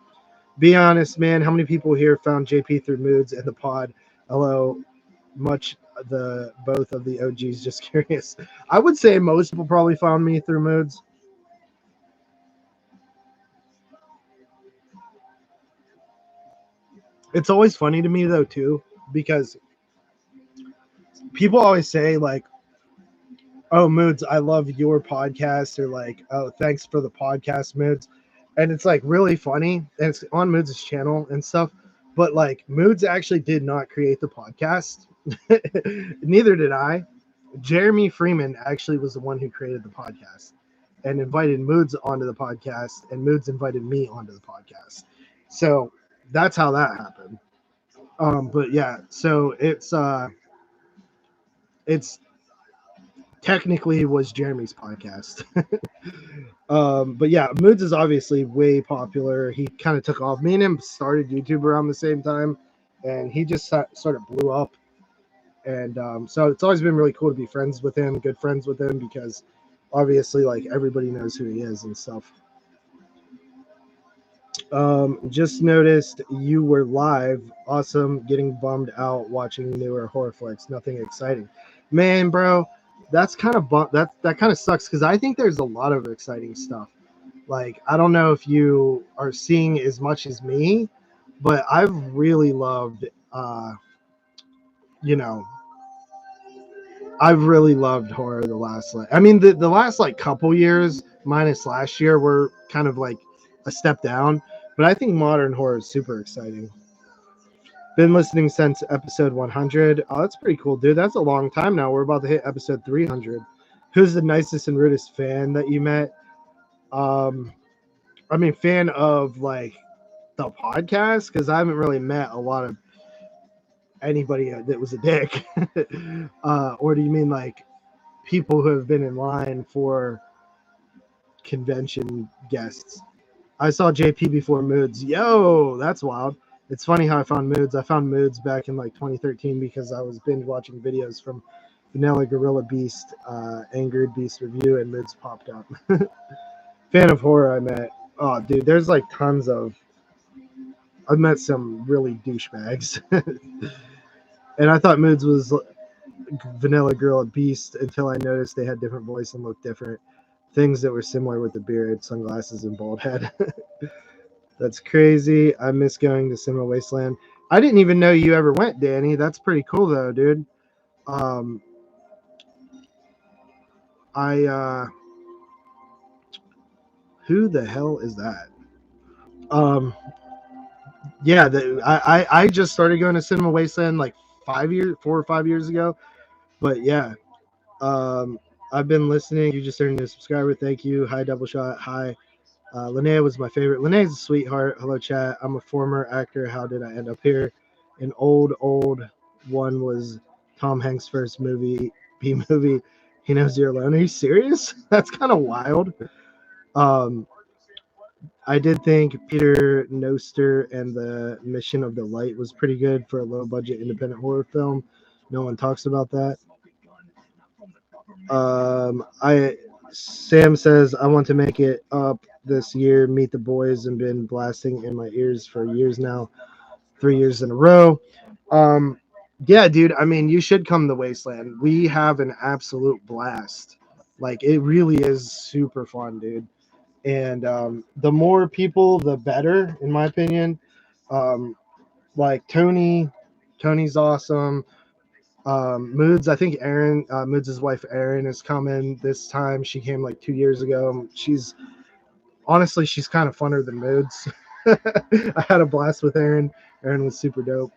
Be honest, man. How many people here found JP through Moods and the pod? Hello, much the both of the OGs. Just curious. I would say most people probably found me through Moods. It's always funny to me though too, because people always say like, "Oh, Moods, I love your podcast," or like, "Oh, thanks for the podcast, Moods," and it's like really funny, and it's on Moods' channel and stuff. But like, Moods actually did not create the podcast. Neither did I. Jeremy Freeman actually was the one who created the podcast and invited Moods onto the podcast, and Moods invited me onto the podcast. So that's how that happened. But yeah, so it's technically was Jeremy's podcast. But yeah, Moods is obviously way popular. He kind of took off. Me and him started YouTube around the same time, and he just sort of blew up. And so it's always been really cool to be friends with him, good friends with him, because obviously like everybody knows who he is and stuff. Just noticed you were live. Awesome. Getting bummed out watching newer horror flicks. Nothing exciting. Man, bro, that's kind of that kind of sucks, because I think there's a lot of exciting stuff. Like, I don't know if you are seeing as much as me, but I've really loved you know, I've really loved horror the last the last like couple years minus last year were kind of like a step down, but I think modern horror is super exciting. Been listening since episode 100. Oh, that's pretty cool, dude. That's a long time now. We're about to hit episode 300. Who's the nicest and rudest fan that you met? Um, fan of like the podcast, because I haven't really met a lot of anybody that was a dick. Or do you mean like people who have been in line for convention guests. I saw JP before Moods. Yo, that's wild. It's funny how I found Moods. I found Moods back in like 2013 because I was binge watching videos from Vanilla Gorilla Beast, Angered Beast Review, and Moods popped up. Fan of horror I met. Oh, dude, there's like tons of. I've met some really douchebags. And I thought Moods was Vanilla Gorilla Beast until I noticed they had different voice and looked different. Things that were similar with the beard, sunglasses, and bald head. That's crazy. I miss going to Cinema Wasteland. I didn't even know you ever went, Danny. That's pretty cool, though, dude. Who the hell is that? Yeah, I just started going to Cinema Wasteland like 4 or 5 years ago. But yeah, I've been listening. You just turned into a subscriber. Thank you. Hi, Doubleshot. Hi. Linnea was my favorite. Linnea's a sweetheart. Hello, chat. I'm a former actor. How did I end up here? An old one was Tom Hanks' first movie, B movie. He knows you're alone. Are you serious? That's kind of wild. I did think Peter Noster and the Mission of the Light was pretty good for a low-budget independent horror film. No one talks about that. Sam says, I want to make it up this year, meet the boys, and been blasting in my ears for years now, 3 years in a row. Yeah, dude, I mean, you should come to Wasteland. We have an absolute blast. Like, it really is super fun, dude. And the more people, the better, in my opinion. Like Tony's awesome. Moods, I think Erin, Moods' wife Erin is coming this time. She came like 2 years ago. She's kind of funner than Moods. I had a blast with Erin. Erin was super dope.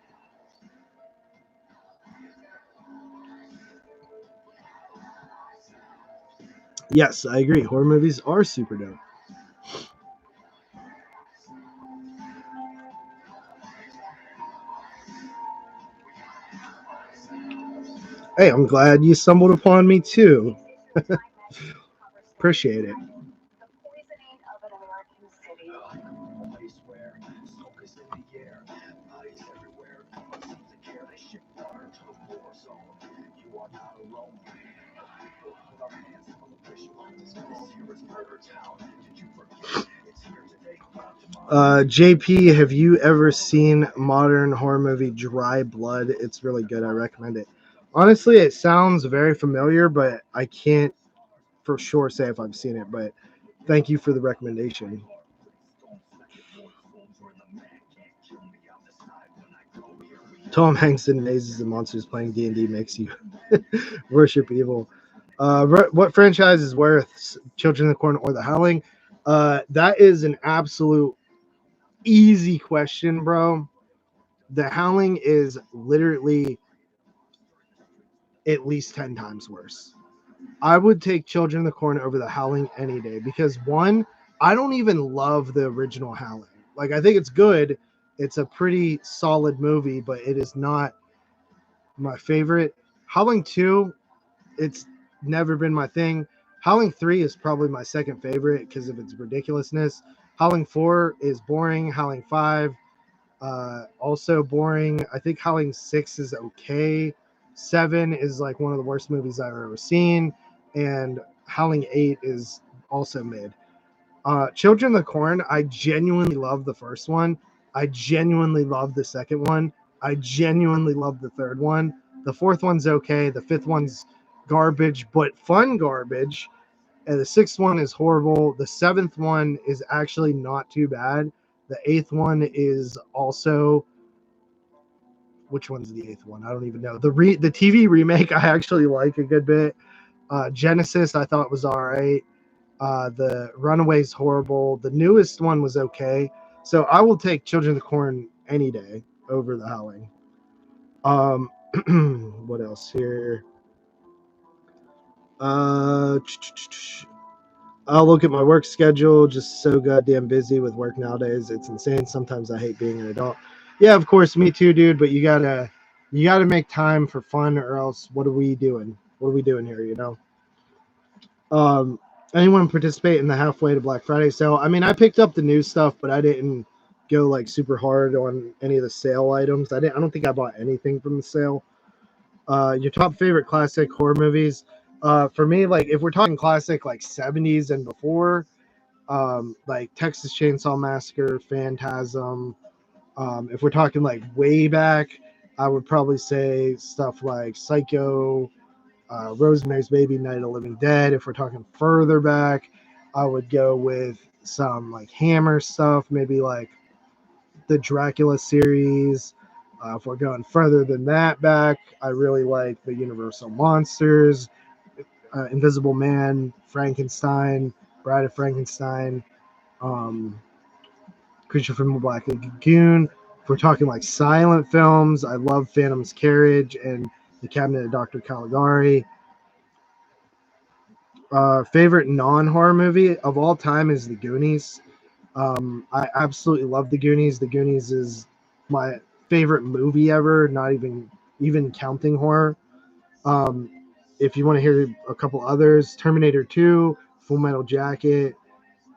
Yes, I agree. Horror movies are super dope. Hey, I'm glad you stumbled upon me too. Appreciate it. JP, have you ever seen modern horror movie Dry Blood? It's really good. I recommend it. Honestly, it sounds very familiar, but I can't for sure say if I've seen it. But thank you for the recommendation. Tom Hanks in Mazes and Monsters playing D&D makes you worship evil. What franchise is worth Children of the Corn or The Howling? That is an absolute easy question, bro. The Howling is literally at least 10 times worse. I would take Children of the Corn over The Howling any day because, one, I don't even love the original Howling. Like, I think it's good. It's a pretty solid movie, but it is not my favorite. Howling 2, it's never been my thing. Howling 3 is probably my second favorite because of its ridiculousness. Howling 4 is boring. Howling 5, also boring. I think Howling 6 is okay. 7 is like one of the worst movies I've ever seen. And Howling 8 is also mid. Children of the Corn, I genuinely love the first one. I genuinely love the second one. I genuinely love the third one. The fourth one's okay. The fifth one's garbage, but fun garbage. And the sixth one is horrible. The seventh one is actually not too bad. The eighth one is also. Which one's the eighth one? I don't even know. The TV remake I actually like a good bit. Genesis I thought was all right. The Runaway's horrible. The newest one was okay. So I will take Children of the Corn any day over The Howling. What else here? I'll look at my work schedule. Just so goddamn busy with work nowadays. It's insane. Sometimes I hate being an adult. Yeah, of course, me too, dude. But you gotta make time for fun, or else what are we doing? What are we doing here? You know. Um, anyone participate in the halfway to Black Friday sale? I mean, I picked up the new stuff, but I didn't go like super hard on any of the sale items. I don't think I bought anything from the sale. Your top favorite classic horror movies? For me, like if we're talking classic, like 70s and before, like Texas Chainsaw Massacre, Phantasm. If we're talking like way back, I would probably say stuff like Psycho, Rosemary's Baby, Night of the Living Dead. If we're talking further back, I would go with some like Hammer stuff, maybe like the Dracula series. If we're going further than that back, I really like the Universal Monsters, Invisible Man, Frankenstein, Bride of Frankenstein, um, Creature from the Black Lagoon. If we're talking like silent films, I love Phantom's Carriage and The Cabinet of Dr. Caligari. Favorite non-horror movie of all time is The Goonies. I absolutely love The Goonies. The Goonies is my favorite movie ever, not even counting horror. Um, if you want to hear a couple others, Terminator 2, Full Metal Jacket,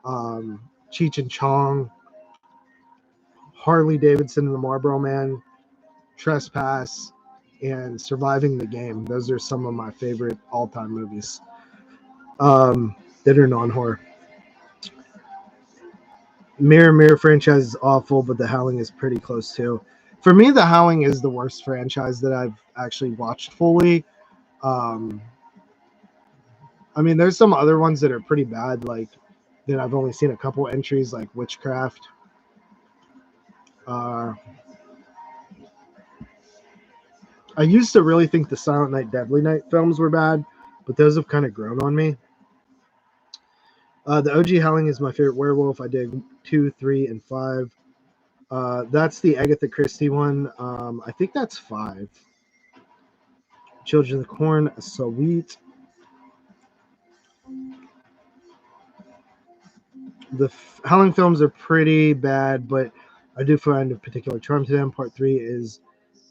Cheech and Chong, Harley Davidson and the Marlboro Man, Trespass, and Surviving the Game. Those are some of my favorite all-time movies that are non-horror. Mirror franchise is awful, but The Howling is pretty close too. For me, The Howling is the worst franchise that I've actually watched fully. Um, I mean, there's some other ones that are pretty bad, like that I've only seen a couple entries, like Witchcraft. Uh, I used to really think the Silent Night, Deadly Night films were bad, but those have kind of grown on me. The OG Howling is my favorite werewolf. I dig 2, 3, and 5. That's the Agatha Christie one. I think that's 5. Children of the Corn, sweet. The Howling films are pretty bad, but I do find a particular charm to them. Part 3 is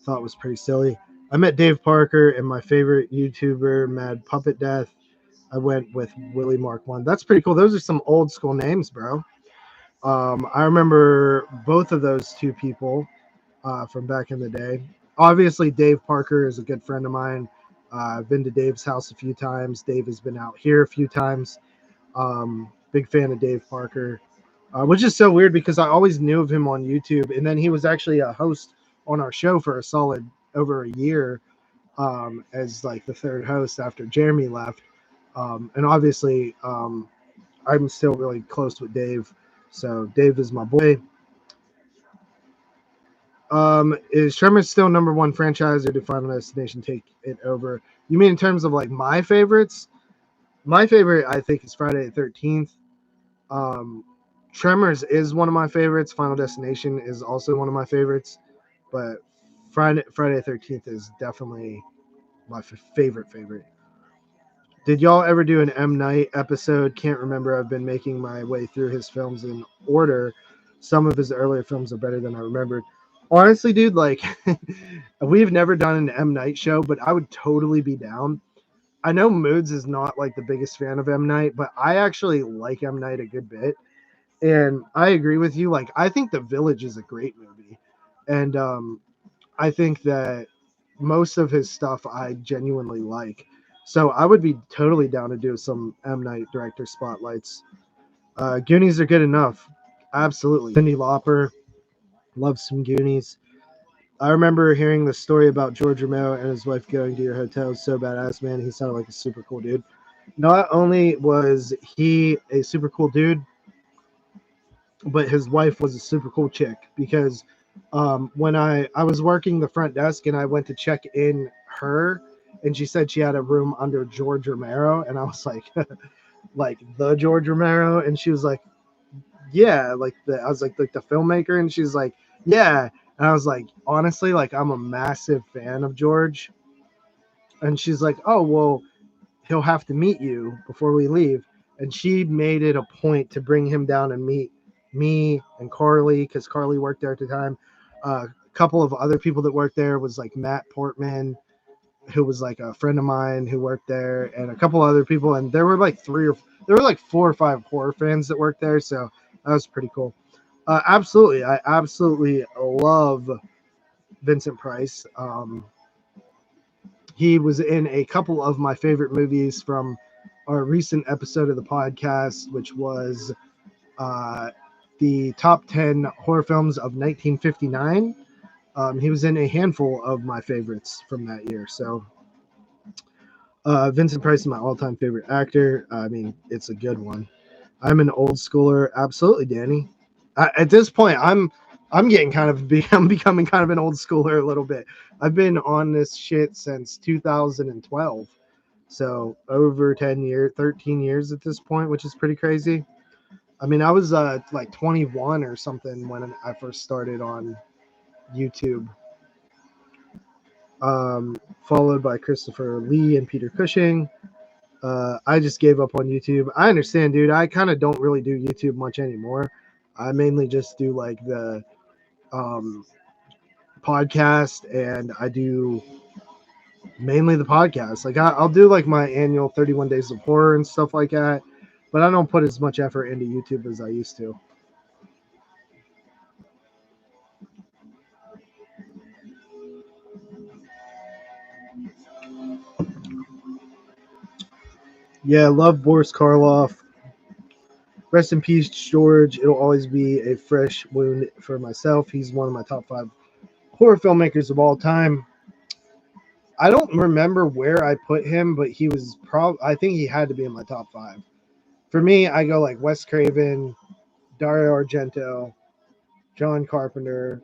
thought was pretty silly. I met Dave Parker and my favorite YouTuber, Mad Puppet Death. I went with Willie Mark 1. That's pretty cool. Those are some old school names, bro. I remember both of those two people from back in the day. Obviously, Dave Parker is a good friend of mine. I've been to Dave's house a few times. Dave has been out here a few times. Big fan of Dave Parker, which is so weird because I always knew of him on YouTube. And then he was actually a host on our show for a solid over a year as like the third host after Jeremy left. And obviously, I'm still really close with Dave. So Dave is my boy. Is Tremors still number one franchise, or did Final Destination take it over? You mean in terms of like my favorites? My favorite, I think, is Friday the 13th. Um, Tremors is one of my favorites. Final Destination is also one of my favorites, but Friday the 13th is definitely my favorite. Did y'all ever do an M. Night episode? Can't remember. I've been making my way through his films in order. Some of his earlier films are better than I remembered. Honestly, dude, like we've never done an M. Night show, but I would totally be down. I know Moods is not like the biggest fan of M. Night, but I actually like M. Night a good bit. And I agree with you. Like, I think The Village is a great movie. And I think that most of his stuff I genuinely like. So I would be totally down to do some M. Night director spotlights. Goonies are good enough. Absolutely. Cyndi Lauper, love some Goonies. I remember hearing the story about George Romero and his wife going to your hotel. So badass, man. He sounded like a super cool dude. Not only was he a super cool dude, but his wife was a super cool chick because when I was working the front desk and I went to check in her and she said she had a room under George Romero and I was like like the George Romero and she was like yeah I was like the filmmaker and she's like yeah and I was like honestly like I'm a massive fan of George and she's like oh well he'll have to meet you before we leave. And she made it a point to bring him down and meet me and Carly because Carly worked there at the time. A couple of other people that worked there was like Matt Portman who was like a friend of mine who worked there, and a couple other people, and there were like 4 or 5 horror fans that worked there, so that was pretty cool. Absolutely, I absolutely love Vincent Price. He was in a couple of my favorite movies from our recent episode of the podcast, which was the top 10 horror films of 1959. He was in a handful of my favorites from that year. So Vincent Price is my all-time favorite actor. I mean, it's a good one. I'm an old schooler. Absolutely, Danny. At this point, I'm getting I'm becoming kind of an old schooler a little bit. I've been on this shit since 2012. So over 10 years, 13 years at this point, which is pretty crazy. I mean, I was like 21 or something when I first started on YouTube. Followed by Christopher Lee and Peter Cushing. I just gave up on YouTube. I understand, dude. I kind of don't really do YouTube much anymore. I mainly just do like the podcast, and I do mainly the podcast. Like I'll do like my annual 31 Days of Horror and stuff like that, but I don't put as much effort into YouTube as I used to. Yeah, love Boris Karloff. Rest in peace, George. It'll always be a fresh wound for myself. He's one of my top 5 horror filmmakers of all time. I don't remember where I put him, but he was I think he had to be in my top 5. For me, I go like Wes Craven, Dario Argento, John Carpenter,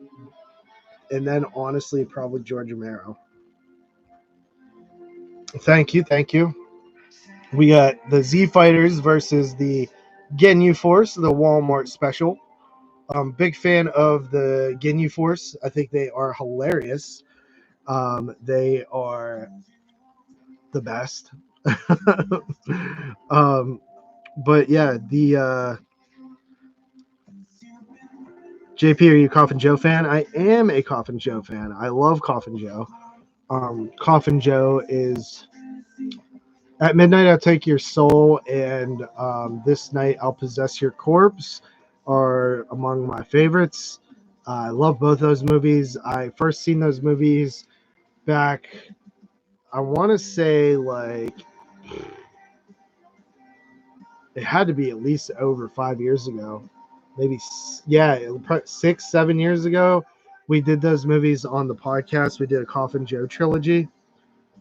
and then honestly probably George Romero. Thank you, thank you. We got the Z Fighters versus the Ginyu Force, the Walmart special. Big fan of the Ginyu Force. I think they are hilarious. They are the best. But yeah, the JP, are you a Coffin Joe fan? I am a Coffin Joe fan. I love Coffin Joe. Coffin Joe is At Midnight I'll Take Your Soul, and This Night I'll Possess Your Corpse are among my favorites. I love both those movies. I first seen those movies back, I want to say like it had to be at least over 5 years ago. Maybe, yeah, 6, 7 years ago. We did those movies on the podcast. We did a Coffin Joe trilogy,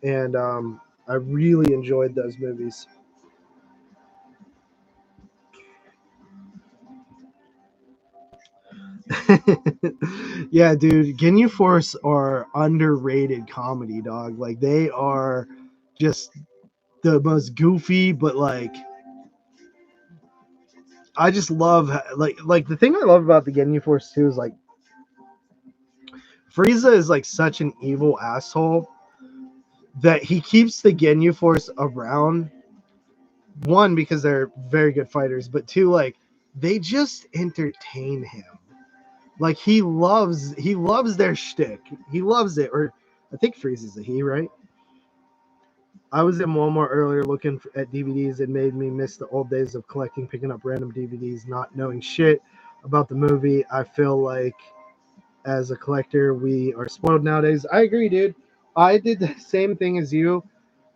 and I really enjoyed those movies. Yeah, dude, Ginyu Force are underrated comedy, dog. Like they are just the most goofy, but like I just love like the thing I love about the Ginyu Force too is like Frieza is like such an evil asshole that he keeps the Ginyu Force around. One, because they're very good fighters, but two, like they just entertain him. Like he loves their shtick. He loves it. Or I think Frieza's a he, right? I was in Walmart earlier looking at DVDs. It made me miss the old days of collecting, picking up random DVDs, not knowing shit about the movie. I feel like as a collector, we are spoiled nowadays. I agree, dude. I did the same thing as you.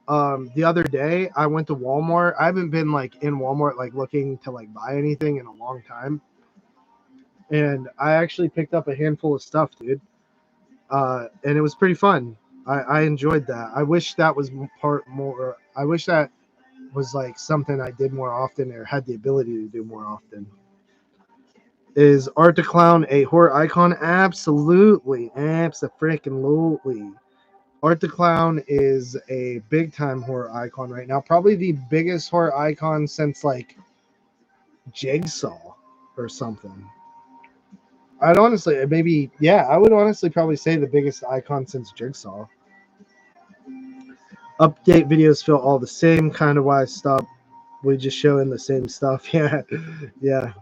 The other day, I went to Walmart. I haven't been like in Walmart like looking to like buy anything in a long time, and I actually picked up a handful of stuff, dude. And it was pretty fun. I enjoyed that. I wish that was part more. I wish that was like something I did more often or had the ability to do more often. Is Art the Clown a horror icon? Absolutely. Abso-freaking-lutely. Art the Clown is a big time horror icon right now. Probably the biggest horror icon since like Jigsaw or something. I'd honestly, maybe, yeah, I would honestly probably say the biggest icon since Jigsaw. Update videos feel all the same, kind of why I stopped. We just showing the same stuff. Yeah, yeah.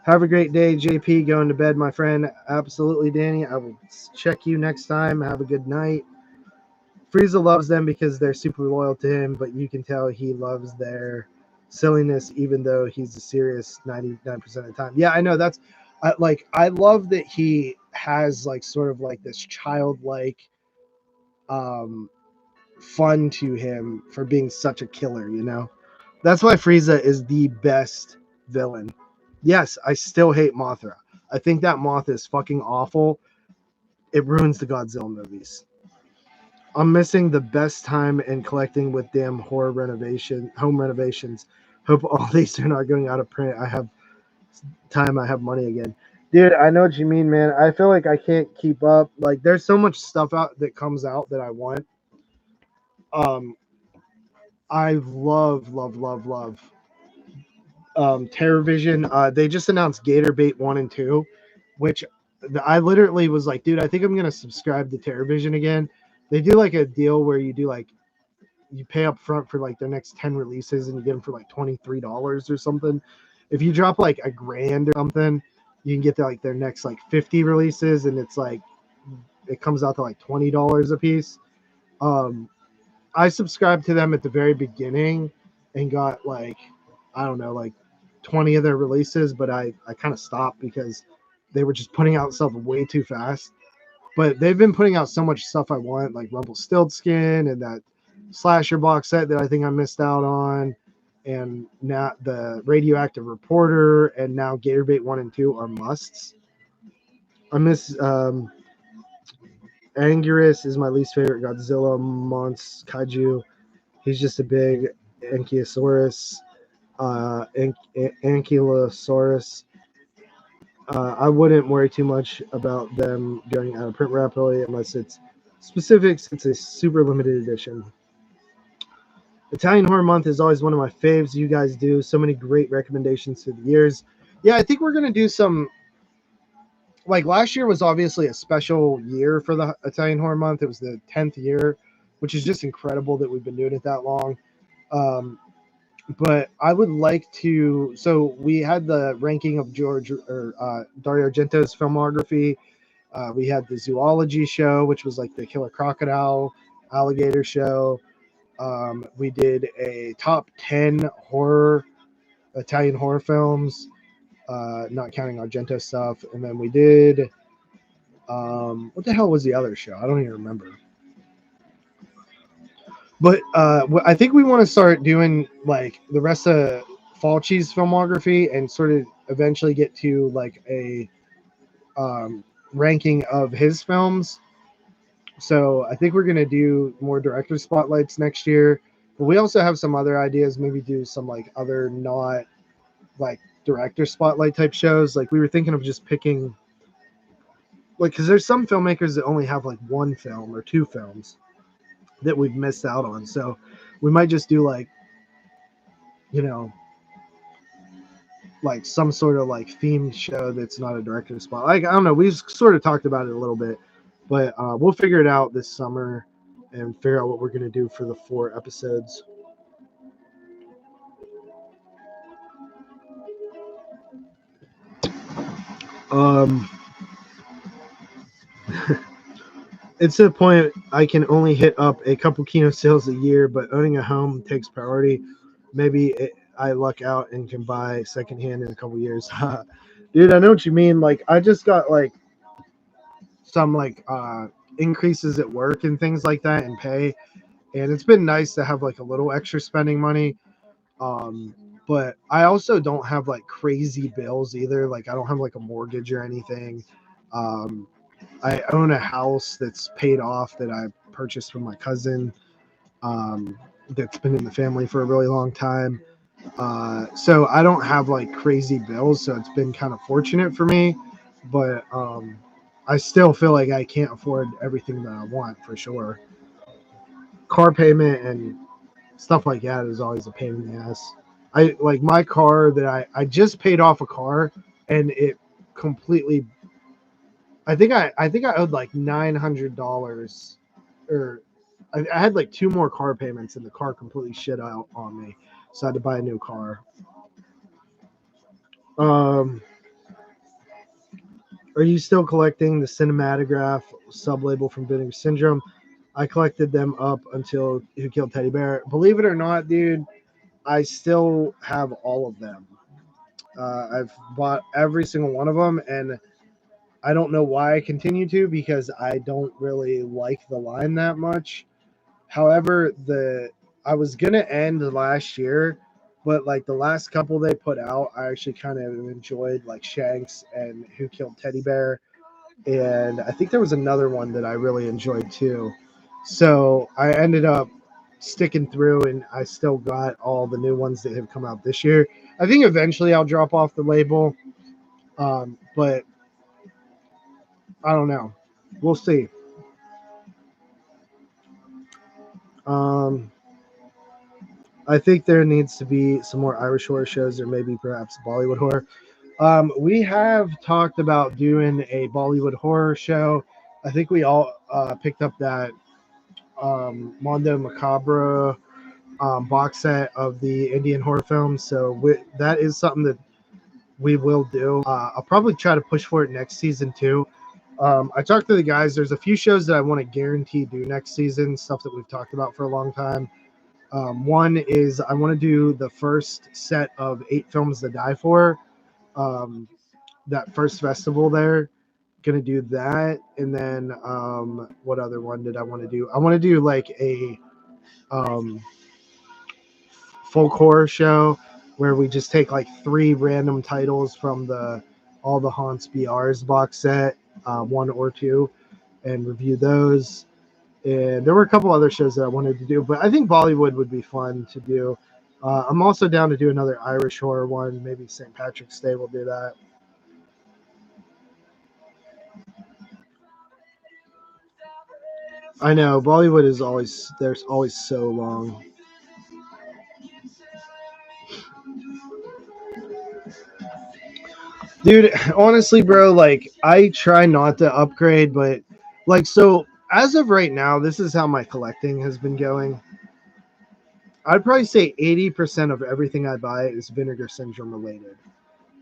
Have a great day, JP. Going to bed, my friend. Absolutely, Danny. I will check you next time. Have a good night. Frieza loves them because they're super loyal to him, but you can tell he loves their silliness, even though he's a serious 99% of the time. Yeah, I know. That's I love that he has like sort of like this childlike um, fun to him for being such a killer. You know, that's why Frieza is the best villain. Yes, I still hate Mothra. I think that moth is fucking awful. It ruins the Godzilla movies. I'm missing the best time in collecting with damn home renovations. Hope all these are not going out of print. I have time. I have money again. Dude, I know what you mean, man. I feel like I can't keep up. Like, there's so much stuff out that comes out that I want. Um, I love TerrorVision. They just announced Gator Bait 1 and 2, which I literally was like, dude, I think I'm gonna subscribe to TerrorVision again. They do like a deal where you do like you pay up front for like their next 10 releases and you get them for like $23 or something. If you drop like a grand or something, you can get like their next like 50 releases and it's like it comes out to like $20 a piece. Um, I subscribed to them at the very beginning and got like, I don't know, like 20 of their releases, but I kind of stopped because they were just putting out stuff way too fast. But they've been putting out so much stuff I want, like Rumpelstiltskin and that slasher box set that I think I missed out on, and now the Radioactive Reporter, and now Gatorbait 1 and 2 are musts. I miss Anguirus is my least favorite Godzilla kaiju. He's just a big Ankylosaurus. Ankylosaurus. I wouldn't worry too much about them going out of print rapidly unless it's specifics. It's a super limited edition. Italian Horror Month is always one of my faves. You guys do so many great recommendations through the years. Yeah, I think we're gonna do some. Like last year was obviously a special year for the Italian Horror Month. It was the 10th year, which is just incredible that we've been doing it that long. But I would like to. So we had the ranking of Dario Argento's filmography. We had the zoology show, which was like the killer crocodile, alligator show. We did a top 10 Italian horror films, not counting Argento stuff. And then we did, what the hell was the other show? I don't even remember. But I think we want to start doing like the rest of Fulci's filmography and sort of eventually get to like a ranking of his films. So I think we're going to do more director spotlights next year. But we also have some other ideas, maybe do some like other not like director spotlight type shows. Like we were thinking of just picking, like, because there's some filmmakers that only have like one film or two films that we've missed out on. So we might just do like, you know, like some sort of like themed show that's not a director spot. Like, I don't know. We've sort of talked about it a little bit, but we'll figure it out this summer and figure out what we're going to do for the 4 episodes. It's to the point I can only hit up a couple Kino sales a year, but owning a home takes priority. Maybe I luck out and can buy secondhand in a couple years. Dude, I know what you mean. Like, I just got like some like increases at work and things like that and pay, and it's been nice to have like a little extra spending money. But I also don't have like crazy bills either. Like, I don't have like a mortgage or anything. I own a house that's paid off that I purchased from my cousin, that's been in the family for a really long time. So I don't have like crazy bills, so it's been kind of fortunate for me. But I still feel like I can't afford everything that I want for sure. Car payment and stuff like that is always a pain in the ass. I like my car that I just paid off a car and it completely. I think I owed like $900, or I had like 2 more car payments and the car completely shit out on me, so I had to buy a new car. Um, are you still collecting the Cinematograph sub label from Vinegar Syndrome? I collected them up until Who Killed Teddy Bear. Believe it or not, dude, I still have all of them. I've bought every single one of them, and I don't know why I continue to, because I don't really like the line that much. However, I was gonna end last year, but like the last couple they put out, I actually kind of enjoyed, like Shanks and Who Killed Teddy Bear, and I think there was another one that I really enjoyed too. So I ended up sticking through, and I still got all the new ones that have come out this year. I think eventually I'll drop off the label, but I don't know. We'll see. Um, I think there needs to be some more Irish horror shows, or maybe perhaps Bollywood horror. We have talked about doing a Bollywood horror show. I think we all picked up that Mondo Macabre box set of the Indian horror films. So that is something that we will do. I'll probably try to push for it next season too. I talked to the guys. There's a few shows that I want to guarantee do next season, stuff that we've talked about for a long time. One is I want to do the first set of 8 films to die for. That first festival there. Gonna do that. And then what other one did I want to do? I want to do like a um, folk horror show where we just take like 3 random titles from the All the Haunts BRs box set, 1 or 2, and review those. And there were a couple other shows that I wanted to do, but I think Bollywood would be fun to do. I'm also down to do another Irish horror one. Maybe St. Patrick's Day we'll do that. I know Bollywood is always there's always so long. Dude, honestly, bro, like I try not to upgrade, but like so as of right now, this is how my collecting has been going. I'd probably say 80% of everything I buy is Vinegar Syndrome related.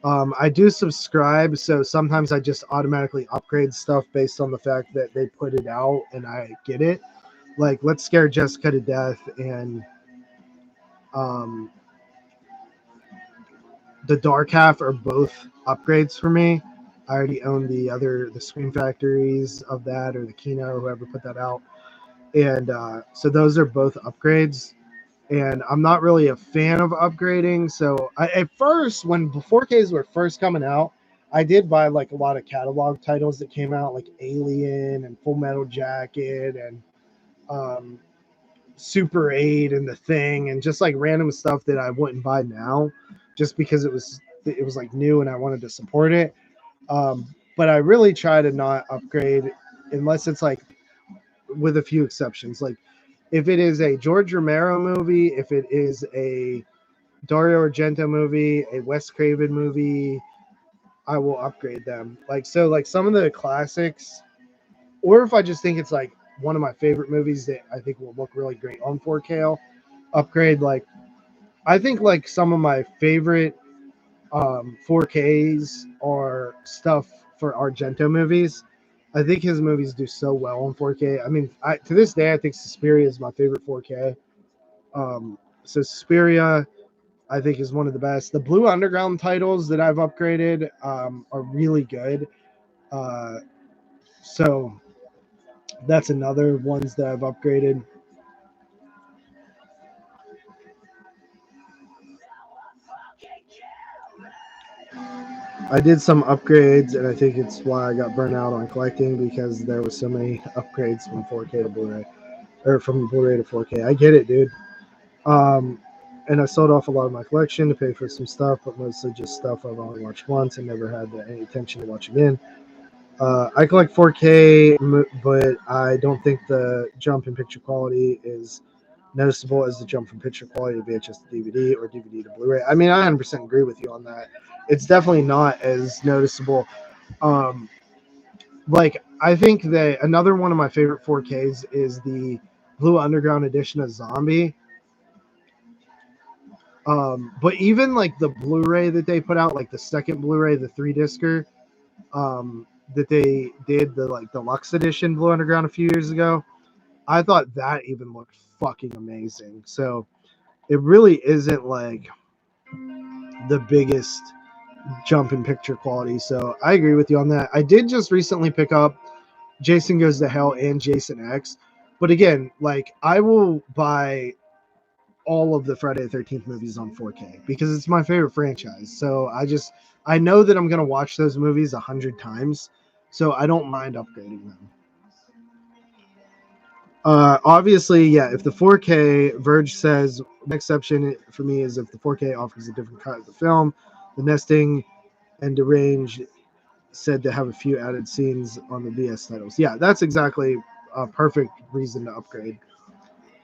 I do subscribe, so sometimes I just automatically upgrade stuff based on the fact that they put it out and I get it. Like Let's Scare Jessica to Death and um, The Dark Half are both upgrades for me. I already own the Scream Factories of that, or the Kino, or whoever put that out, and so those are both upgrades. And I'm not really a fan of upgrading. So at first, when 4Ks were first coming out, I did buy like a lot of catalog titles that came out, like Alien and Full Metal Jacket and um, Super 8 and The Thing, and just like random stuff that I wouldn't buy now, just because it was like new and I wanted to support it. But I really try to not upgrade unless it's like, with a few exceptions, like if it is a George Romero movie, if it is a Dario Argento movie, a Wes Craven movie, I will upgrade them. Like some of the classics, or if I just think it's like one of my favorite movies that I think will look really great on 4K, I'll upgrade. Like I think like some of my favorite 4Ks are stuff for Argento movies. I think his movies do so well on 4K. I mean, to this day, I think Suspiria is my favorite 4K. So Suspiria, I think, is one of the best. The Blue Underground titles that I've upgraded are really good. Uh, so that's another ones that I've upgraded. I did some upgrades, and I think it's why I got burnt out on collecting, because there was so many upgrades from 4K to Blu-ray, or from Blu-ray to 4K. I get it, dude. Um, and I sold off a lot of my collection to pay for some stuff, but mostly just stuff I've only watched once and never had any intention to watch again. I collect 4K, but I don't think the jump in picture quality is noticeable as the jump from picture quality to VHS to DVD or DVD to Blu-ray. I mean, I 100% agree with you on that. It's definitely not as noticeable. Um, like, I think that another one of my favorite 4Ks is the Blue Underground edition of Zombie. But even like the Blu-ray that they put out, like the second Blu-ray, the 3-discer, that they did, the like deluxe edition Blue Underground a few years ago. I thought that even looked fucking amazing. So it really isn't like the biggest jump in picture quality. So I agree with you on that. I did just recently pick up Jason Goes to Hell and Jason X. But again, like I will buy all of the Friday the 13th movies on 4K because it's my favorite franchise. So I know that I'm going to watch those movies 100 times. So I don't mind upgrading them. Obviously, yeah, if the 4K, Verge says, one exception for me is if the 4K offers a different cut of the film. The nesting and deranged said to have a few added scenes on the VS titles. Yeah, that's exactly a perfect reason to upgrade.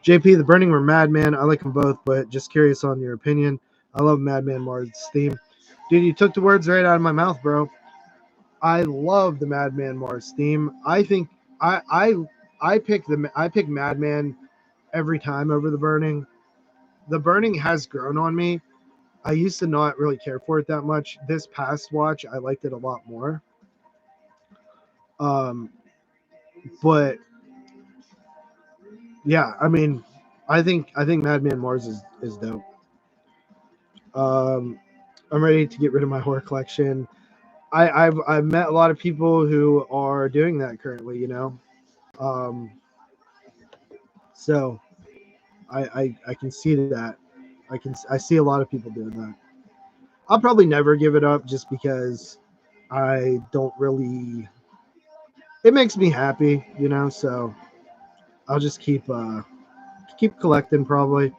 JP, The Burning or Madman, I like them both, but just curious on your opinion. I love Madman Mars theme. Dude, you took the words right out of my mouth, bro. I love the Madman Mars theme. I think I pick Madman every time over The Burning. The Burning has grown on me. I used to not really care for it that much. This past watch, I liked it a lot more. But yeah, I mean, I think Madman Mars is dope. Um, I'm ready to get rid of my horror collection. I've met a lot of people who are doing that currently. Um, so I can see that. I see a lot of people doing that. I'll probably never give it up just because I don't really. It makes me happy, So I'll just keep collecting probably.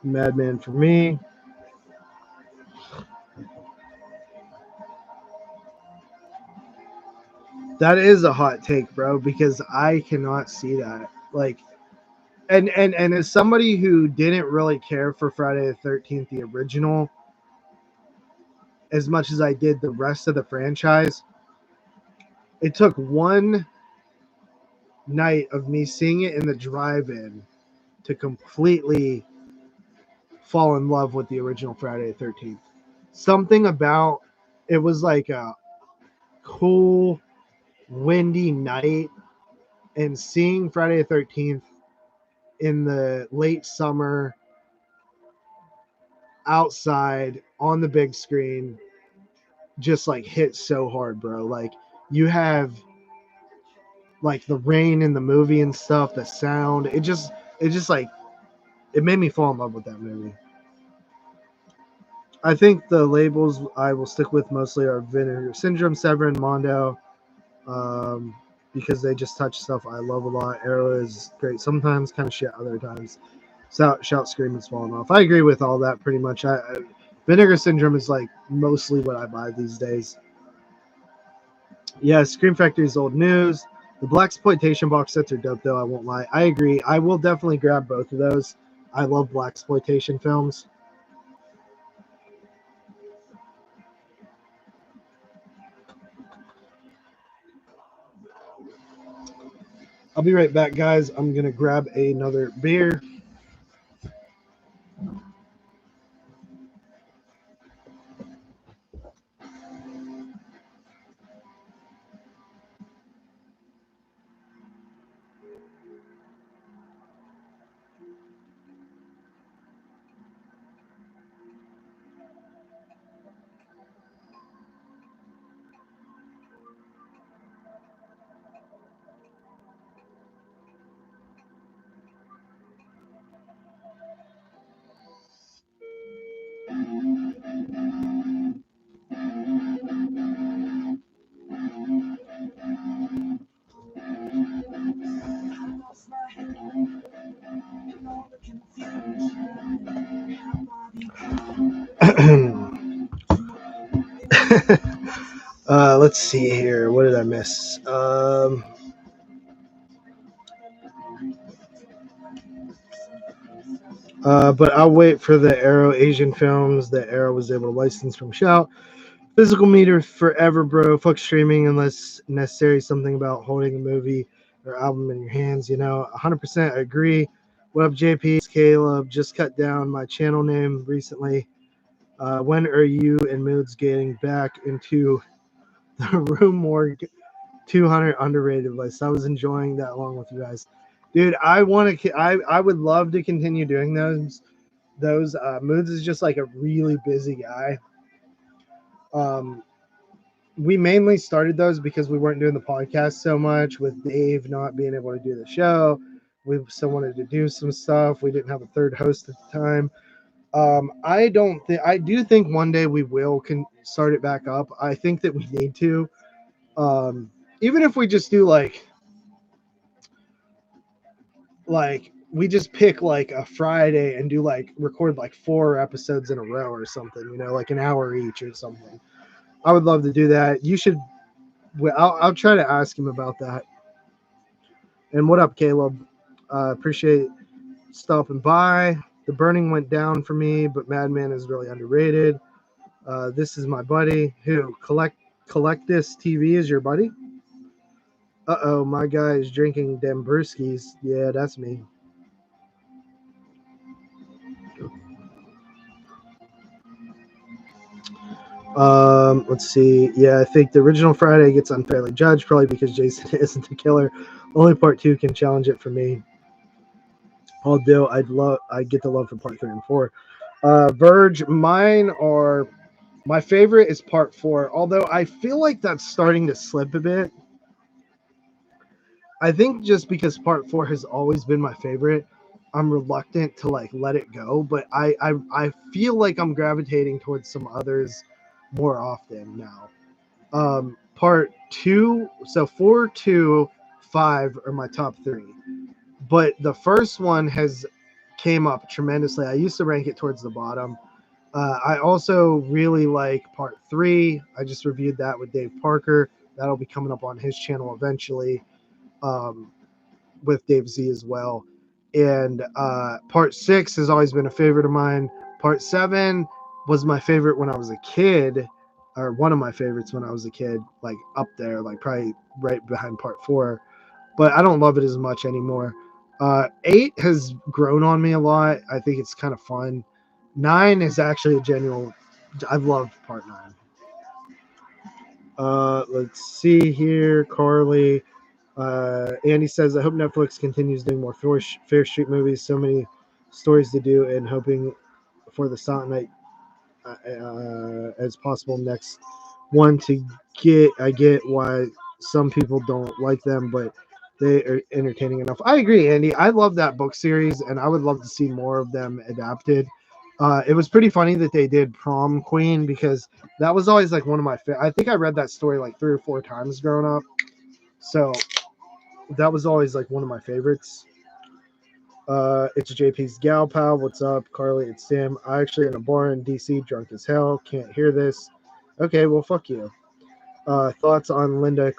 Madman for me. That is a hot take, bro, because I cannot see that. Like, and as somebody who didn't really care for Friday the 13th, the original, as much as I did the rest of the franchise, it took one night of me seeing it in the drive-in to completely fall in love with the original Friday the 13th. Something about it was like a cool, windy night, and seeing Friday the 13th in the late summer outside on the big screen just like hit so hard, bro. Like you have like the rain in the movie and stuff, the sound. It just like it made me fall in love with that movie. I think the labels I will stick with mostly are Vinegar Syndrome, Severin, Mondo, um, because they just touch stuff I love a lot. Arrow is great sometimes, kind of shit other times. Shout, Scream is falling off. I agree with all that pretty much. Vinegar Syndrome is like mostly what I buy these days. Yeah, Scream Factory is old news. The black exploitation box sets are dope, though. I won't lie. I agree. I will definitely grab both of those. I love black exploitation films. I'll be right back, guys. I'm gonna grab another beer. Let's see here. What did I miss? But I'll wait for the Arrow Asian films that Arrow was able to license from Shout. Physical meter forever, bro. Fuck streaming unless necessary. Something about holding a movie or album in your hands. 100% agree. What up, JP? It's Caleb. Just cut down my channel name recently. When are you and Moods getting back into the Room More 200 underrated list? I was enjoying that along with you guys, dude. I would love to continue doing those. Moods is just like a really busy guy. We mainly started those because we weren't doing the podcast so much with Dave not being able to do the show. We still wanted to do some stuff. We didn't have a third host at the time. I do think one day we will start it back up. I think that we need to. Even if we just do like we just pick like a Friday and do like record like 4 episodes in a row or something, like an hour each or something. I would love to do that. You should. I'll try to ask him about that. And what up, Caleb? Appreciate stopping by. The Burning went down for me, but Madman is really underrated. This is my buddy. Who collect this TV is your buddy? Uh-oh, my guy is drinking them brewskis. Yeah, that's me. Let's see. Yeah, I think the original Friday gets unfairly judged, probably because Jason isn't the killer. Only part 2 can challenge it for me. Although I'd get the love for part 3 and 4. Verge, my favorite is part 4, although I feel like that's starting to slip a bit. I think just because part 4 has always been my favorite, I'm reluctant to like let it go, but I feel like I'm gravitating towards some others more often now. Part 2, so 4, 2, 5 are my top 3, but the first one has came up tremendously. I used to rank it towards the bottom. I also really like part 3. I just reviewed that with Dave Parker. That'll be coming up on his channel eventually, with Dave Z as well. And part 6 has always been a favorite of mine. Part 7 was my favorite when I was a kid, or one of my favorites when I was a kid, like up there, like probably right behind part 4. But I don't love it as much anymore. 8 has grown on me a lot. I think it's kind of fun. 9 is actually a genuine. I've loved part 9. Let's see here, Carly. Andy says, I hope Netflix continues doing more Fair Street movies. So many stories to do, and hoping for the Silent Night as possible next one to get. I get why some people don't like them, but they are entertaining enough. I agree, Andy. I love that book series, and I would love to see more of them adapted. It was pretty funny that they did Prom Queen, because that was always like one of my I think I read that story like 3 or 4 times growing up. So that was always like one of my favorites. It's JP's gal pal. What's up, Carly? It's Sam. I actually in a bar in DC, drunk as hell. Can't hear this. Okay, well, fuck you. Thoughts on Linda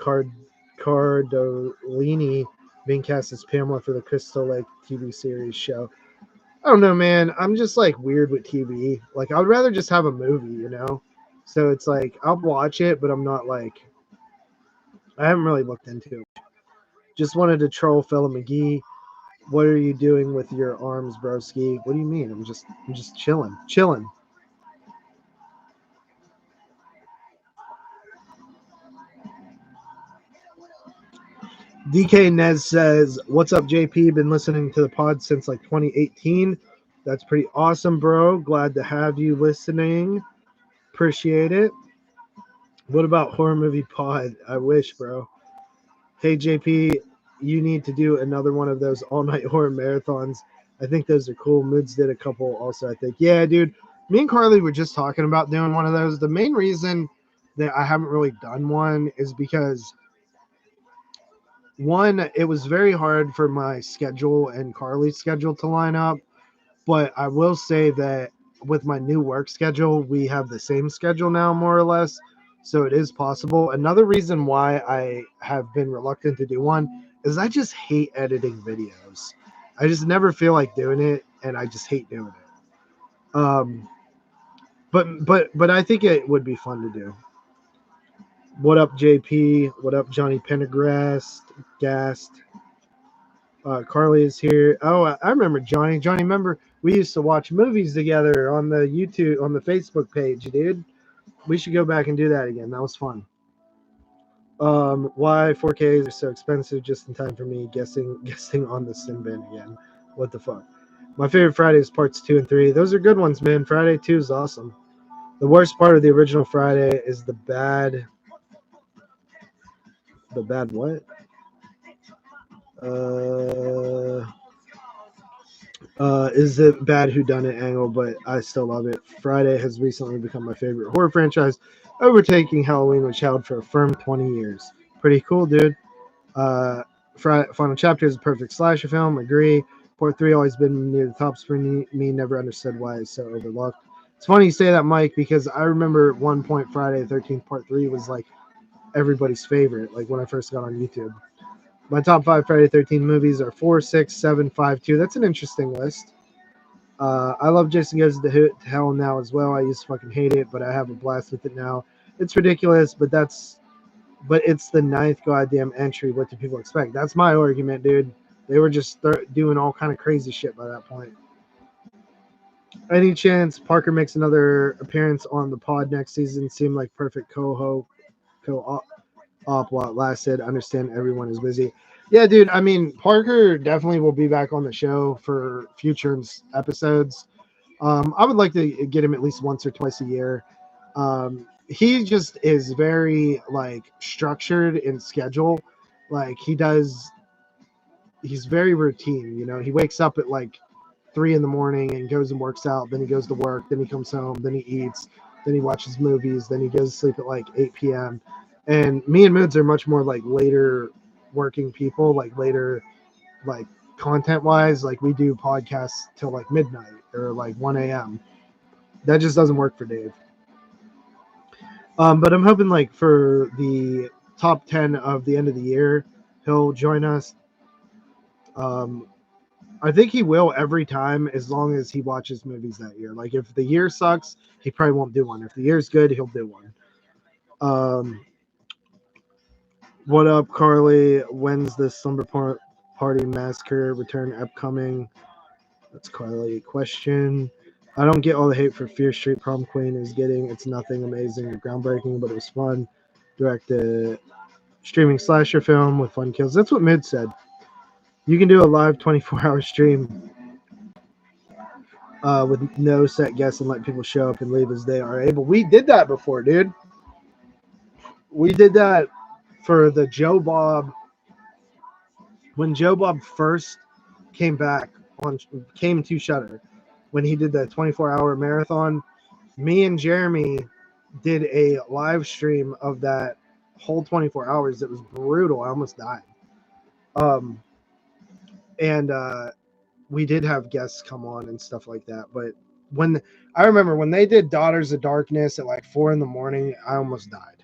Cardellini being cast as Pamela for the Crystal Lake TV series show? I don't know, man. I'm just like weird with TV. Like, I would rather just have a movie, So it's like I'll watch it, but I'm not like, I haven't really looked into it. Just wanted to troll Fella McGee. What are you doing with your arms, broski? What do you mean? I'm just chilling. DK Nez says, what's up, JP? Been listening to the pod since like 2018. That's pretty awesome, bro. Glad to have you listening. Appreciate it. What about horror movie pod? I wish, bro. Hey, JP, you need to do another one of those all-night horror marathons. I think those are cool. Moods did a couple also, I think. Yeah, dude. Me and Carly were just talking about doing one of those. The main reason that I haven't really done one is because, one, it was very hard for my schedule and Carly's schedule to line up. But I will say that with my new work schedule, we have the same schedule now, more or less. So it is possible. Another reason why I have been reluctant to do one is I just hate editing videos. I just never feel like doing it, and I just hate doing it. But I think it would be fun to do. What up, JP? What up, Johnny Pendergast? Gast. Carly is here. Oh, I remember Johnny. Johnny, remember we used to watch movies together on the YouTube, on the Facebook page, dude. We should go back and do that again. That was fun. Why 4Ks are so expensive just in time for me guessing on the sin bin again. What the fuck? My favorite Friday is parts 2 and 3. Those are good ones, man. Friday 2 is awesome. The worst part of the original Friday is the bad what? Is it bad whodunit angle, but I still love it. Friday has recently become my favorite horror franchise, overtaking Halloween, which held for a firm 20 years. Pretty cool, dude. Uh, Final Chapter is a perfect slasher film. Agree. Part 3 always been near the top for me. Never understood why it's so overlooked. It's funny you say that, Mike, because I remember at one point Friday the 13th Part 3 was like everybody's favorite, like when I first got on YouTube. My top 5 Friday the 13th movies are 4, 6, 7, 5, 2. That's an interesting list. I love Jason Goes to Hell now as well. I used to fucking hate it, but I have a blast with it now. It's ridiculous, but it's the 9th goddamn entry. What do people expect? That's my argument, dude. They were just doing all kind of crazy shit by that point. Any chance Parker makes another appearance on the pod next season? Seemed like perfect co-op while it lasted. Understand everyone is busy. Yeah, dude. I mean, Parker definitely will be back on the show for future episodes. I would like to get him at least once or twice a year. He just is very like structured in schedule. Like he's very routine. You know, he wakes up at like 3 in the morning and goes and works out. Then he goes to work. Then he comes home. Then he eats. Then he watches movies. Then he goes to sleep at like 8 p.m. And me and Moods are much more like later working people, like later, like content wise. Like we do podcasts till like midnight or like 1 a.m. That just doesn't work for Dave. But I'm hoping like for the top 10 of the end of the year, he'll join us. I think he will every time as long as he watches movies that year. Like if the year sucks, he probably won't do one. If the year's good, he'll do one. What up, Carly? When's the Slumber Party Massacre return upcoming? That's Carly. Question. I don't get all the hate for Fear Street Prom Queen is getting. It's nothing amazing or groundbreaking, but it was fun. Direct a streaming slasher film with fun kills. That's what Mid said. You can do a live 24-hour stream with no set guests and let people show up and leave as they are able. We did that before, dude. We did that for the Joe Bob. When Joe Bob first came to Shudder, when he did the 24-hour marathon, me and Jeremy did a live stream of that whole 24 hours. It was brutal. I almost died. And we did have guests come on and stuff like that. But I remember when they did Daughters of Darkness at like 4 a.m, I almost died.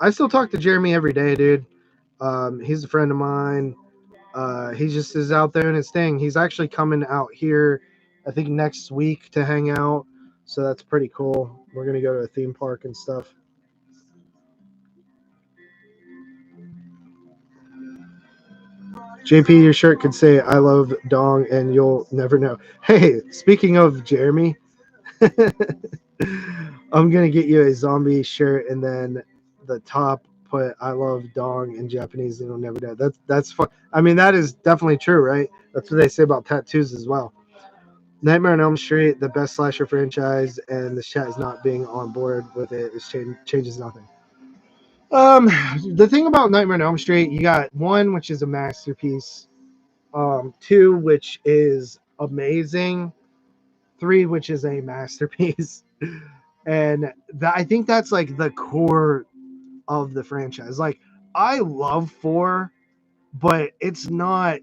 I still talk to Jeremy every day, dude. He's a friend of mine. He just is out there in his thing. He's actually coming out here, I think next week to hang out. So that's pretty cool. We're going to go to a theme park and stuff. JP, your shirt could say, I love Dong, and you'll never know. Hey, speaking of Jeremy, I'm going to get you a zombie shirt, and then the top put, I love Dong in Japanese, and you'll never know. That's fun. I mean, that is definitely true, right? That's what they say about tattoos as well. Nightmare on Elm Street, the best slasher franchise, and the chat is not being on board with it. It changes nothing. The thing about Nightmare on Elm Street, you got 1, which is a masterpiece, 2, which is amazing, 3, which is a masterpiece, and I think that's like the core of the franchise. Like, I love 4, but it's not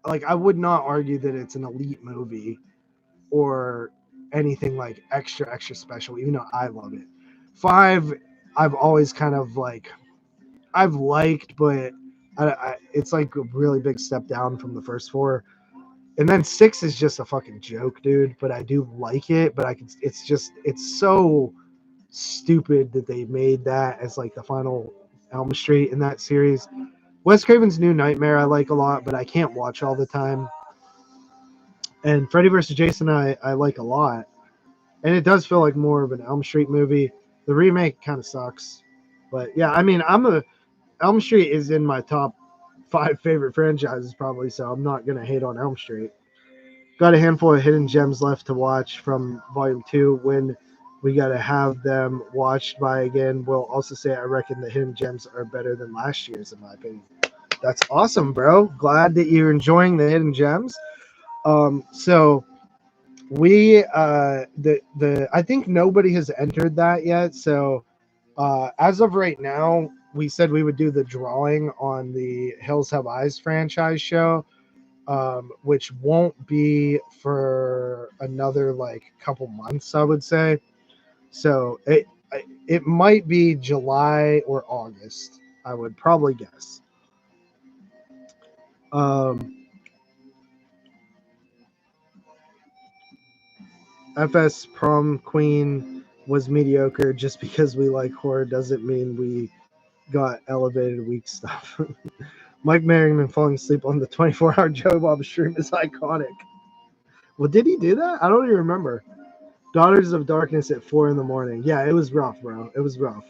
like I would not argue that it's an elite movie or anything like extra special, even though I love it. 5, I've always kind of like I've liked, but it's like a really big step down from the first 4. And then 6 is just a fucking joke, dude. But I do like it. But it's so stupid that they made that as like the final Elm Street in that series. Wes Craven's New Nightmare I like a lot, but I can't watch all the time. And Freddy vs. Jason I like a lot. And it does feel like more of an Elm Street movie. The remake kind of sucks. But yeah, I mean, Elm Street is in my top 5 favorite franchises probably, so I'm not going to hate on Elm Street. Got a handful of hidden gems left to watch from Volume 2. When we got to have them watched by again, we'll also say I reckon the hidden gems are better than last year's, in my opinion. That's awesome, bro. Glad that you're enjoying the hidden gems. So we I think nobody has entered that yet. So as of right now, we said we would do the drawing on the Hills Have Eyes franchise show, which won't be for another like couple months, I would say. So it might be July or August, I would probably guess. FS Prom Queen was mediocre. Just because we like horror doesn't mean we got elevated weak stuff. Mike Merriman falling asleep on the 24-hour Joe Bob stream is iconic. Well, did he do that? I don't even remember. Daughters of Darkness at 4 in the morning. Yeah, it was rough, bro. It was rough.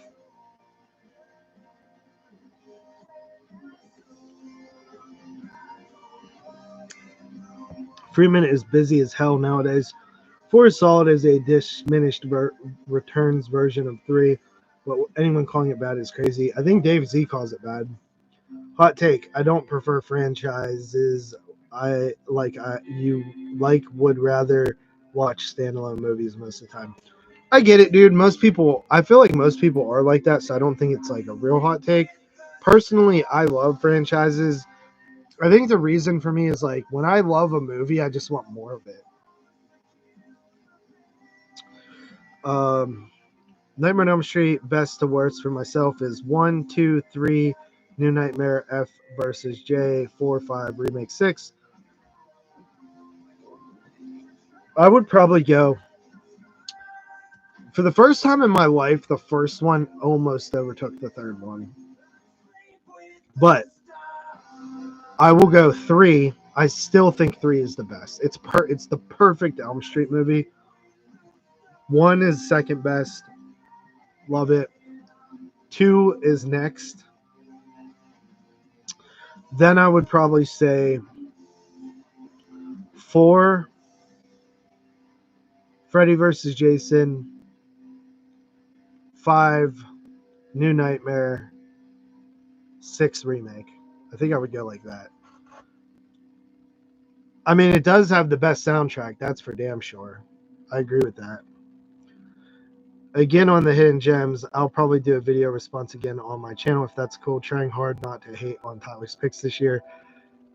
Freeman is busy as hell nowadays. 4 is solid as a diminished returns version of 3. But anyone calling it bad is crazy. I think Dave Z calls it bad. Hot take. I don't prefer franchises. Would rather watch standalone movies most of the time. I get it, dude. I feel like most people are like that, so I don't think it's like a real hot take. Personally, I love franchises. I think the reason for me is like when I love a movie, I just want more of it. Nightmare on Elm Street, best to worst for myself is 1, 2, 3, New Nightmare, F versus J, 4, 5, Remake 6. I would probably go. For the first time in my life, the first one almost overtook the third one. But I will go 3. I still think 3 is the best. It's the perfect Elm Street movie. 1 is second best. Love it. 2 is next. Then I would probably say 4, Freddy vs. Jason. 5, New Nightmare. 6, Remake. I think I would go like that. I mean, it does have the best soundtrack. That's for damn sure. I agree with that. Again, on the hidden gems, I'll probably do a video response again on my channel if that's cool. Trying hard not to hate on Tyler's picks this year.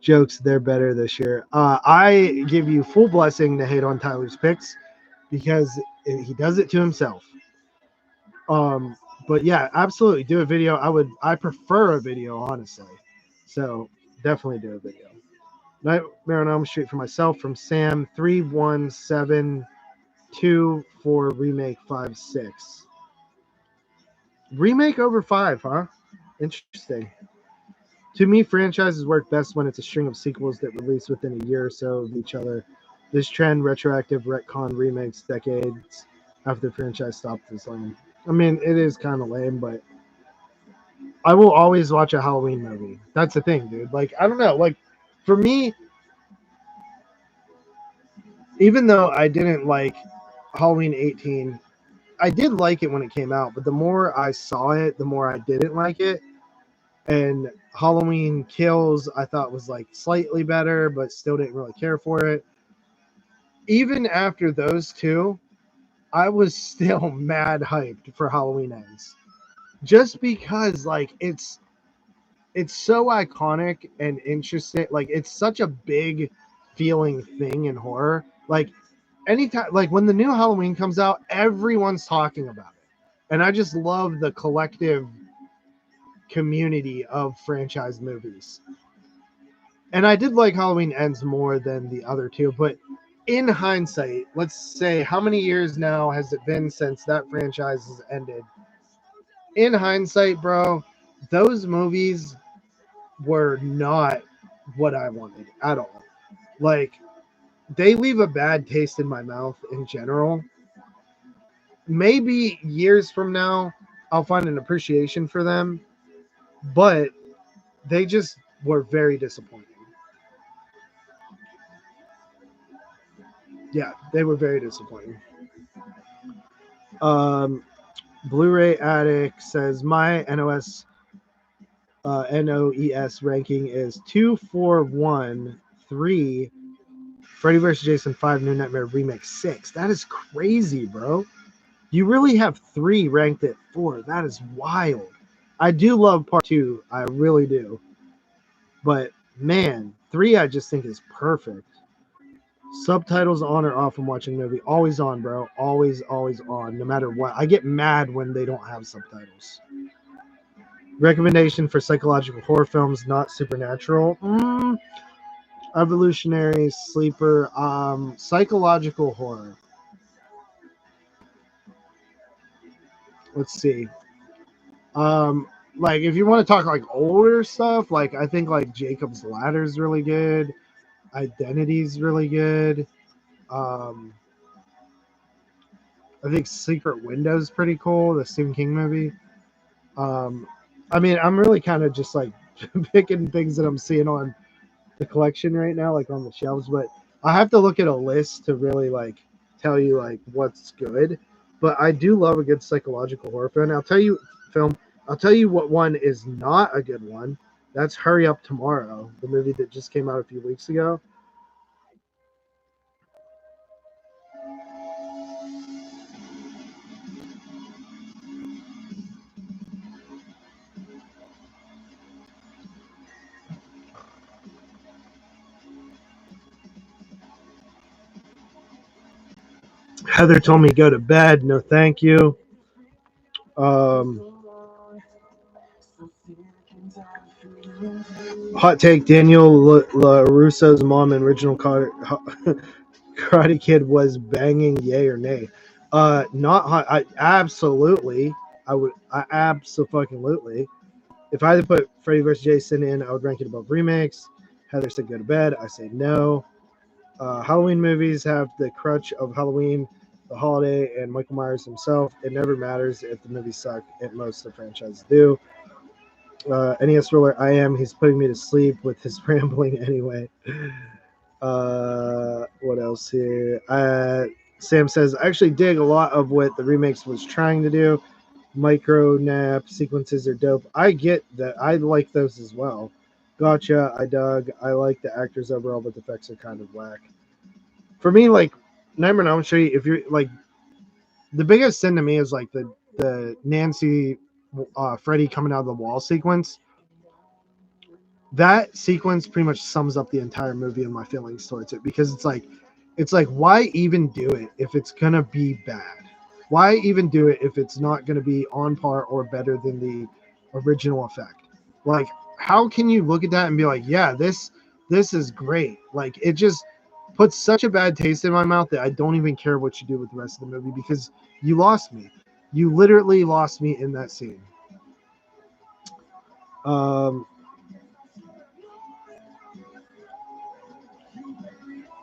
Jokes, they're better this year. I give you full blessing to hate on Tyler's picks because he does it to himself. But yeah, absolutely do a video. I prefer a video, honestly. So definitely do a video. Nightmare on Elm Street for myself from Sam 3172 remake 5-6. Remake over 5, huh? Interesting. To me, franchises work best when it's a string of sequels that release within a year or so of each other. This trend, retroactive retcon remakes decades after the franchise stopped, is lame. I mean, it is kind of lame, but I will always watch a Halloween movie. That's the thing, dude. Like, I don't know. Like, for me, even though I didn't like Halloween 18, I did like it when it came out, but the more I saw it, the more I didn't like it. And Halloween Kills, I thought was like slightly better, but still didn't really care for it. Even after those two, I was still mad hyped for Halloween Ends. Just because like it's so iconic and interesting. Like it's such a big feeling thing in horror. Like anytime, like when the new Halloween comes out, everyone's talking about it. And I just love the collective community of franchise movies. And I did like Halloween Ends more than the other two, but in hindsight, let's say how many years now has it been since that franchise has ended? In hindsight, bro, those movies, were not what I wanted at all. Like, they leave a bad taste in my mouth in general. Maybe years from now, I'll find an appreciation for them, but they just were very disappointing. Yeah, they were very disappointing. Um, Blu-ray Addict says my NOES ranking is 241 3. Freddy vs. Jason 5 New Nightmare Remake 6. That is crazy, bro. You really have 3 ranked at 4. That is wild. I do love part 2. I really do. But man, 3 I just think is perfect. Subtitles on or off from watching a movie. Always on, bro. Always, always on, no matter what. I get mad when they don't have subtitles. Recommendation for psychological horror films, not supernatural. Evolutionary, sleeper, psychological horror. Let's see. Like if you want to talk like older stuff, like I think like Jacob's Ladder is really good. Identity's really good. Um, I think Secret Window's pretty cool. The Stephen King movie. Um, I mean, I'm really kind of just like picking things that I'm seeing on the collection right now, like on the shelves. But I have to look at a list to really like tell you like what's good. But I do love a good psychological horror film. I'll tell you what one is not a good one. That's Hurry Up Tomorrow, the movie that just came out a few weeks ago. Heather told me go to bed. No, thank you. Um, Hot take: Daniel LaRusso's mom in original Karate Kid was banging, yay or nay? Not hot. I absolutely. I would. I absolutely. If I had to put Freddy vs. Jason in, I would rank it above remakes. Heather said go to bed. I say no. Halloween movies have the crutch of Halloween, the holiday, and Michael Myers himself. It never matters if the movies suck. At most, the franchises do. NES thriller I am. He's putting me to sleep with his rambling anyway. What else here? Sam says, I actually dig a lot of what the remakes was trying to do. Micro nap sequences are dope. I get that. I like those as well. Gotcha. I dug. I like the actors overall, but the effects are kind of whack. For me, like Nightmare on Elm Street, if you're like the biggest sin to me is like the Nancy Freddy coming out of the wall sequence. That sequence pretty much sums up the entire movie and my feelings towards it, because it's like why even do it if it's gonna be bad? Why even do it if it's not gonna be on par or better than the original effect? Like, how can you look at that and be like, yeah, this is great? Like, it just puts such a bad taste in my mouth that I don't even care what you do with the rest of the movie, because you lost me. You literally lost me in that scene. Um,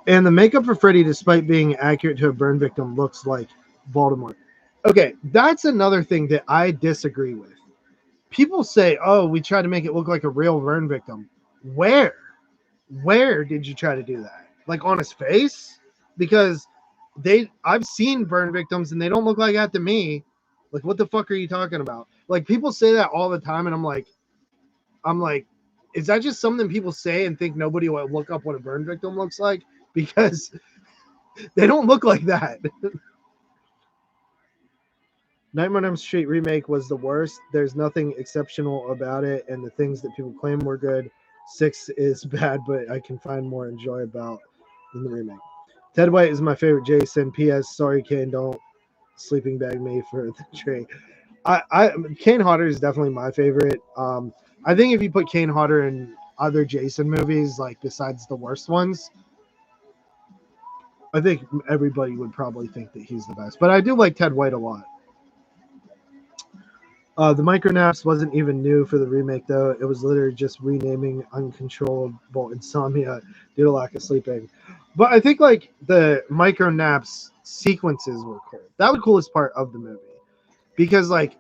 And the makeup for Freddy, despite being accurate to a burn victim, looks like Voldemort. Okay, that's another thing that I disagree with. People say, oh, we try to make it look like a real burn victim. Where? Where did you try to do that? Like on his face? Because I've seen burn victims and they don't look like that to me. Like, what the fuck are you talking about? Like, people say that all the time, and I'm like, is that just something people say and think nobody will look up what a burn victim looks like? Because they don't look like that. Nightmare on Elm Street remake was the worst. There's nothing exceptional about it, and the things that people claim were good. 6 is bad, but I can find more enjoy about than the remake. Ted White is my favorite Jason. P.S. Sorry, Kane, don't sleeping bag me for the tree. Kane Hodder is definitely my favorite. I think if you put Kane Hodder in other Jason movies, like besides the worst ones, I think everybody would probably think that he's the best. But I do like Ted White a lot. The micronaps wasn't even new for the remake, though. It was literally just renaming uncontrollable insomnia due to lack of sleeping. But I think like the micronaps sequences were cool. That was the coolest part of the movie because like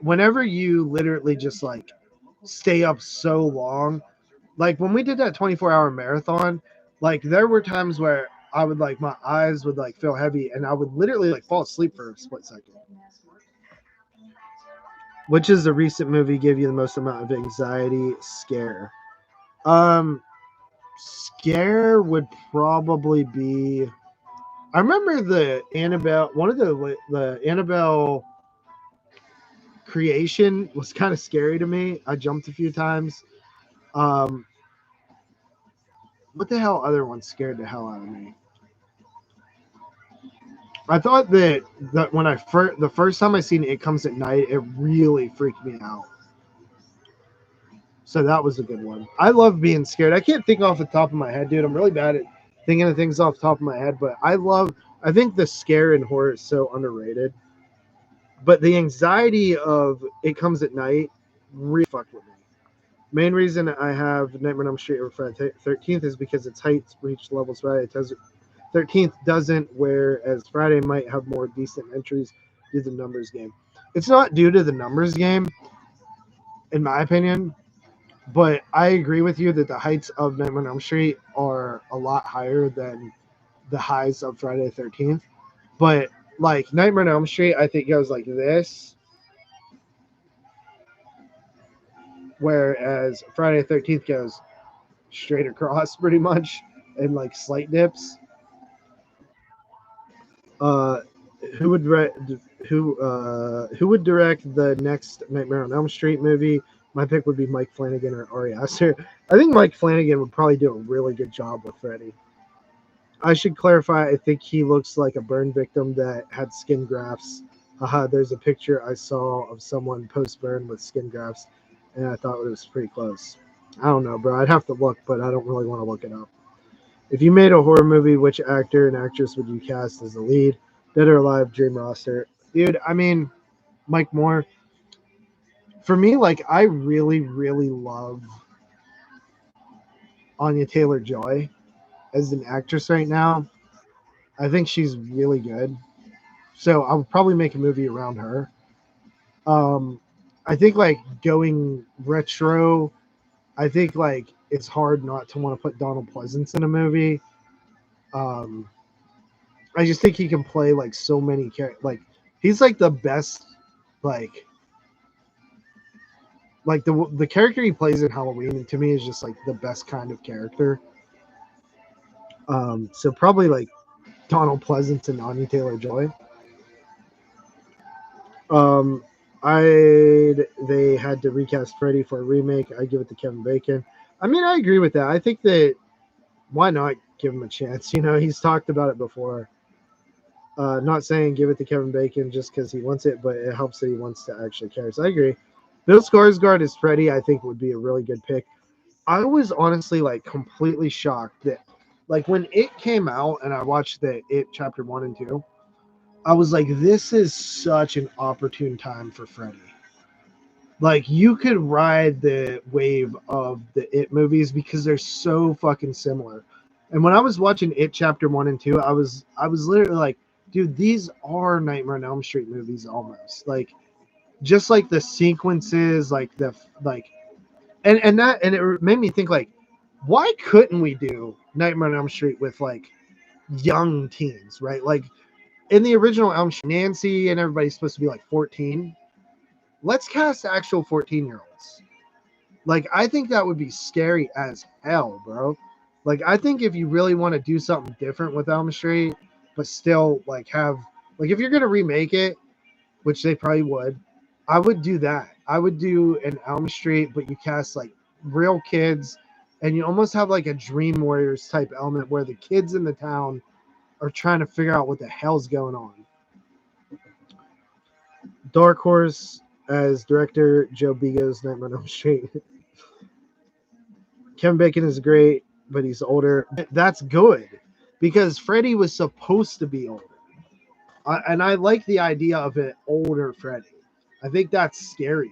whenever you literally just like stay up so long, like when we did that 24-hour marathon, like there were times where I would like my eyes would like feel heavy and I would literally like fall asleep for a split second. Which is the recent movie give you the most amount of anxiety? Scare. Um, Scare would probably be. I remember the Annabelle. One of the Annabelle creation was kind of scary to me. I jumped a few times. Um, what the hell? Other one scared the hell out of me. I thought that when the first time I seen It Comes at Night, it really freaked me out. So that was a good one. I love being scared. I can't think off the top of my head, dude. I'm really bad at thinking of things off the top of my head, but I think the scare in horror is so underrated. But the anxiety of It Comes at Night really fucked with me. Main reason I have Nightmare on Elm Street over Friday 13th is because its heights reach levels Friday 13th doesn't, whereas Friday might have more decent entries due to the numbers game. It's not due to the numbers game, in my opinion. But I agree with you that the heights of Nightmare on Elm Street are a lot higher than the highs of Friday the 13th. But like Nightmare on Elm Street, I think goes like this, whereas Friday the 13th goes straight across pretty much and like slight dips. Uh, who would who would direct the next Nightmare on Elm Street movie? My pick would be Mike Flanagan or Ari Aster. I think Mike Flanagan would probably do a really good job with Freddy. I should clarify. I think he looks like a burn victim that had skin grafts. Haha, there's a picture I saw of someone post burn with skin grafts, and I thought it was pretty close. I don't know, bro. I'd have to look, but I don't really want to look it up. If you made a horror movie, which actor and actress would you cast as the lead? Dead or alive, dream roster. Dude, I mean, Mike Moore. For me, like, I really, really love Anya Taylor-Joy as an actress right now. I think she's really good. So I would probably make a movie around her. Um, I think like going retro, I think like it's hard not to want to put Donald Pleasance in a movie. Um, I just think he can play like so many characters. Like he's like the best, like the character he plays in Halloween to me is just like the best kind of character. So probably like Donald Pleasance and Anya Taylor Joy. Um, they had to recast Freddy for a remake. I give it to Kevin Bacon. I mean, I agree with that. I think that why not give him a chance? You know, he's talked about it before. Not saying give it to Kevin Bacon just because he wants it, but it helps that he wants to actually care. So I agree. Bill Skarsgård as Freddy, I think would be a really good pick. I was honestly like completely shocked that, like, when it came out and I watched the It Chapter 1 and 2, I was like, this is such an opportune time for Freddy. Like, you could ride the wave of the It movies because they're so fucking similar. And when I was watching It Chapter 1 and 2, I was literally like, dude, these are Nightmare on Elm Street movies almost. Like, just like the sequences, like the like and it made me think like, why couldn't we do Nightmare on Elm Street with like young teens, right? Like in the original Elm Street, Nancy and everybody's supposed to be like 14. Let's cast actual 14-year-olds. Like, I think that would be scary as hell, bro. Like, I think if you really want to do something different with Elm Street, but still like have like if you're gonna remake it, which they probably would, I would do that. I would do an Elm Street, but you cast like real kids, and you almost have like a Dream Warriors type element where the kids in the town are trying to figure out what the hell's going on. Dark Horse as director, Joe Bigo's Nightmare on Elm Street. Kevin Bacon is great, but he's older. That's good because Freddy was supposed to be older. And I like the idea of an older Freddy. I think that's scary.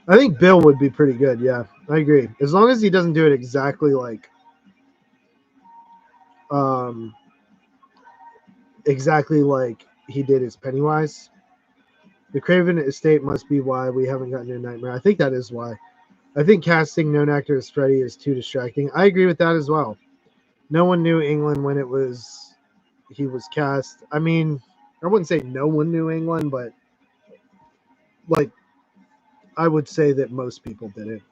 I think Bill would be pretty good. Yeah, I agree. As long as he doesn't do it um, exactly like he did as Pennywise. The Craven estate must be why we haven't gotten a Nightmare. I think that is why. I think casting known actor as Freddy is too distracting. I agree with that as well. No one knew England when he was cast. I mean, I wouldn't say no one knew England, but like I would say that most people didn't.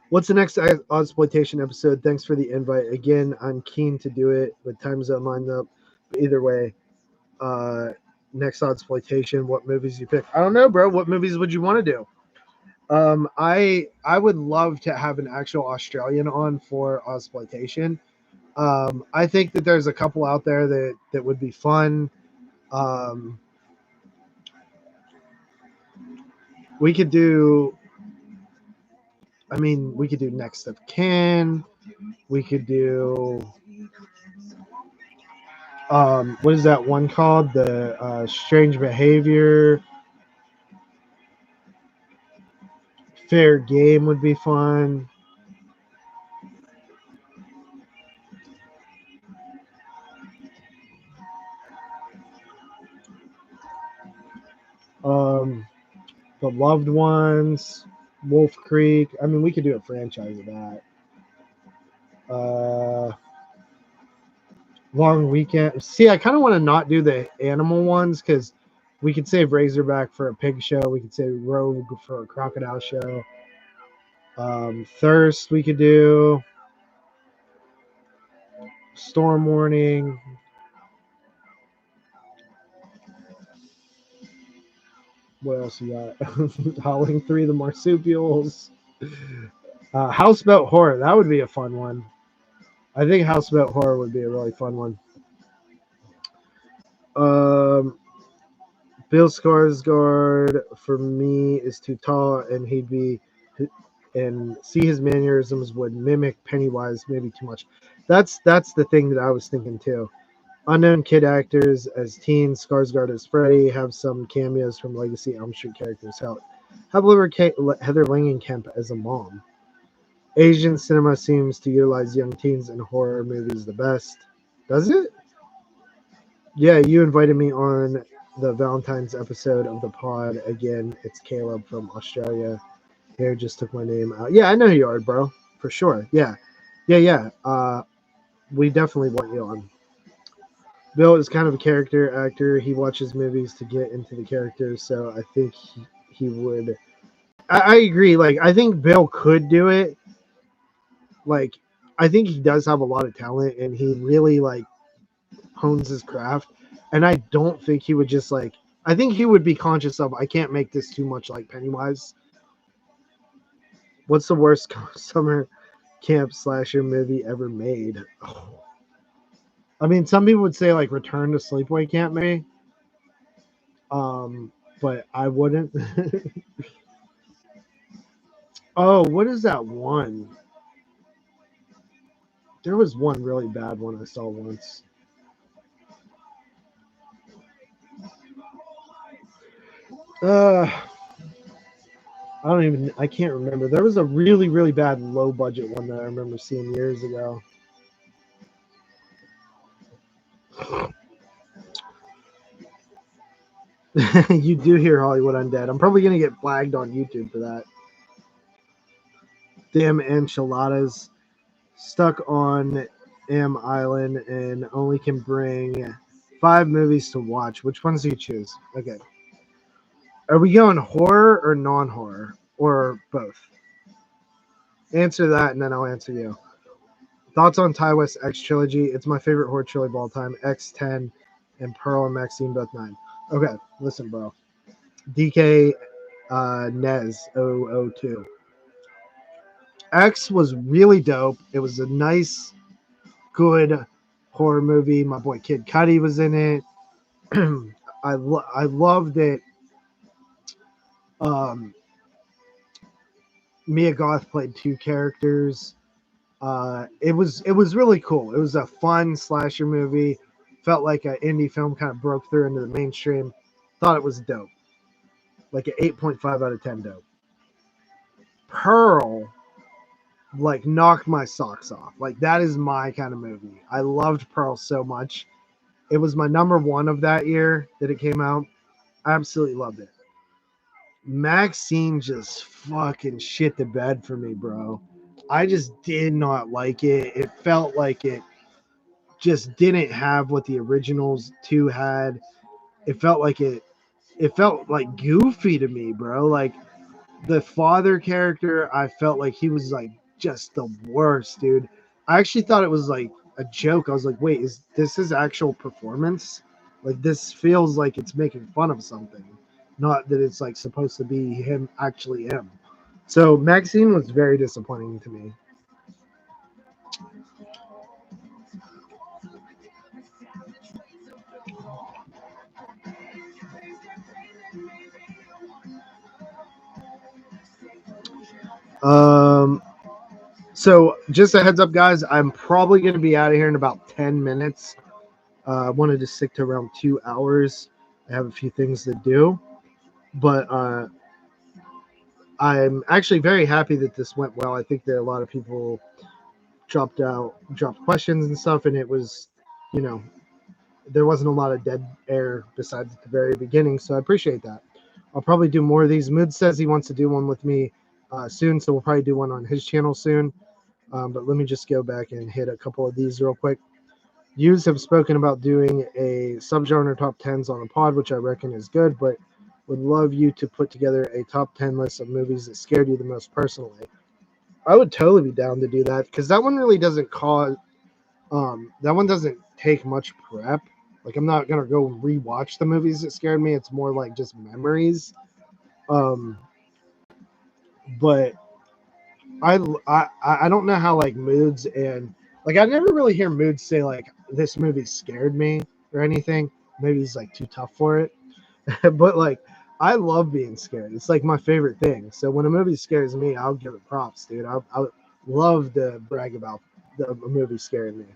What's the next Odsploitation episode? Thanks for the invite. Again, I'm keen to do it with time zone lined up. But either way, uh, next Odsploitation, what movies you pick? I don't know, bro. What movies would you want to do? I would love to have an actual Australian on for Odsploitation. I think that there's a couple out there that would be fun. Um, we could do. I mean, we could do Next of Kin. We could do. What is that one called? The Strange Behavior. Fair Game would be fun. The Loved Ones, Wolf Creek. I mean, we could do a franchise of that. Long Weekend. See, I kind of want to not do the animal ones because we could save Razorback for a pig show. We could save Rogue for a crocodile show. Thirst, we could do. Storm Warning. What else you got? Howling 3, the Marsupials. Houseboat Horror. That would be a fun one. I think Houseboat Horror would be a really fun one. Bill Skarsgård for me is too tall, and see his mannerisms would mimic Pennywise maybe too much. That's the thing that I was thinking too. Unknown kid actors as teens, Skarsgård as Freddy, have some cameos from legacy Elm Street characters. Have Heather Langenkamp as a mom. Asian cinema seems to utilize young teens in horror movies the best. Does it? Yeah, you invited me on the Valentine's episode of the pod. Again, it's Caleb from Australia. Here, just took my name out. Yeah, I know who you are, bro. For sure. Yeah. Yeah. We definitely want you on. Bill is kind of a character actor. He watches movies to get into the characters, so I think he would. I agree. Like, I think Bill could do it. Like, I think he does have a lot of talent, and he really hones his craft. And I don't think he would just I think he would be conscious of, I can't make this too much like Pennywise. What's the worst summer camp slasher movie ever made? Oh. I mean, some people would say Return to Sleepaway Camp, maybe. But I wouldn't. Oh, what is that one? There was one really bad one I saw once. I can't remember. There was a really, really bad low budget one that I remember seeing years ago. You do hear Hollywood Undead. I'm probably going to get flagged on YouTube for that. Damn enchiladas. Stuck on M Island and only can bring 5 movies to watch. Which ones do you choose? Okay. Are we going horror or non-horror? Or both? Answer that and then I'll answer you. Thoughts on Ty West X trilogy? It's my favorite horror trilogy of all time. X10 and Pearl and Maxine both 9. Okay, listen, bro. DK Nez 002. X was really dope. It was a nice, good horror movie. My boy Kid Cudi was in it. I loved it. Um, Mia Goth played two characters. It was really cool. It was a fun slasher movie. Felt like an indie film kind of broke through into the mainstream. Thought it was dope. Like an 8.5 out of 10 dope. Pearl like knocked my socks off. Like that is my kind of movie. I loved Pearl so much. It was my number one of that year that it came out. I absolutely loved it. Maxine just fucking shit the bed for me, bro. I just did not like it. It felt like it just didn't have what the originals two had. It felt like it felt like goofy to me, bro. Like the father character, I felt like he was like just the worst, dude. I actually thought it was like a joke. I was like, wait, is this his actual performance? Like this feels like it's making fun of something, not that it's like supposed to be him actually him. So Maxine was very disappointing to me. Um, so just a heads up, guys, I'm probably going to be out of here in about 10 minutes. I wanted to stick to around 2 hours. I have a few things to do, but I'm actually very happy that this went well. I think that a lot of people dropped questions and stuff, and it was, you know, there wasn't a lot of dead air besides at the very beginning, so I appreciate that. I'll probably do more of these. Mood says he wants to do one with me soon, so we'll probably do one on his channel soon. But let me just go back and hit a couple of these real quick. Yous have spoken about doing a subgenre top tens on the pod, which I reckon is good, but would love you to put together a top 10 list of movies that scared you the most personally. I would totally be down to do that because that one really doesn't cause, that one doesn't take much prep. Like, I'm not going to go rewatch the movies that scared me. It's more like just memories. Um, but I don't know how like moods and like I never really hear moods say like this movie scared me or anything. Maybe he's like too tough for it, but like I love being scared. It's like my favorite thing. So when a movie scares me, I'll give it props, dude. I love to brag about a movie scaring me.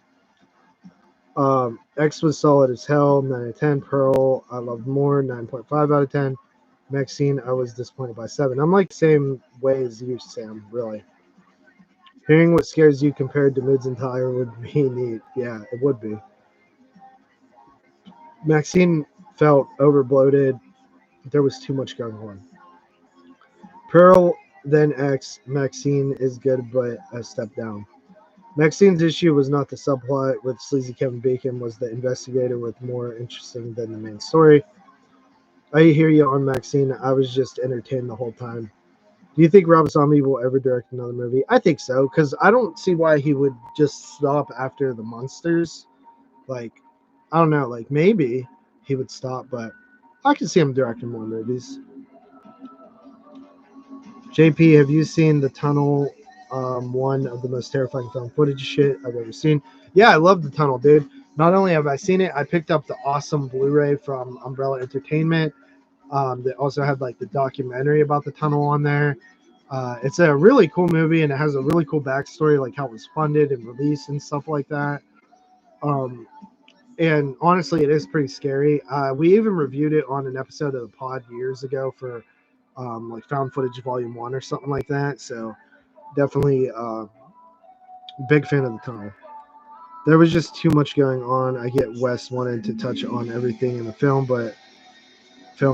X was solid as hell, 9 out of 10. Pearl, I loved more, 9.5 out of 10. Maxine, I was disappointed by 7. I'm like the same way as you, Sam, really. Hearing what scares you compared to Mid's entire would be neat. Yeah, it would be. Maxine felt overbloated. There was too much going on. Pearl, then X. Maxine is good, but a step down. Maxine's issue was not the subplot with sleazy Kevin Bacon, was the investigator with more interesting than the main story. I hear you on Maxine. I was just entertained the whole time. Do you think Rob Zombie will ever direct another movie? I think so, because I don't see why he would just stop after the monsters. Like, I don't know, like maybe he would stop, but I can see him directing more movies. JP, have you seen The Tunnel? One of the most terrifying film footage shit I've ever seen. Yeah, I love The Tunnel, dude. Not only have I seen it, I picked up the awesome Blu-ray from Umbrella Entertainment. That also had like the documentary about the tunnel on there. It's a really cool movie, and it has a really cool backstory, like how it was funded and released and stuff like that. Um, and honestly, it is pretty scary. We even reviewed it on an episode of the pod years ago for like Found Footage Volume 1 or something like that. So definitely big fan of the tunnel. There was just too much going on. I get Wes wanted to touch on everything in the film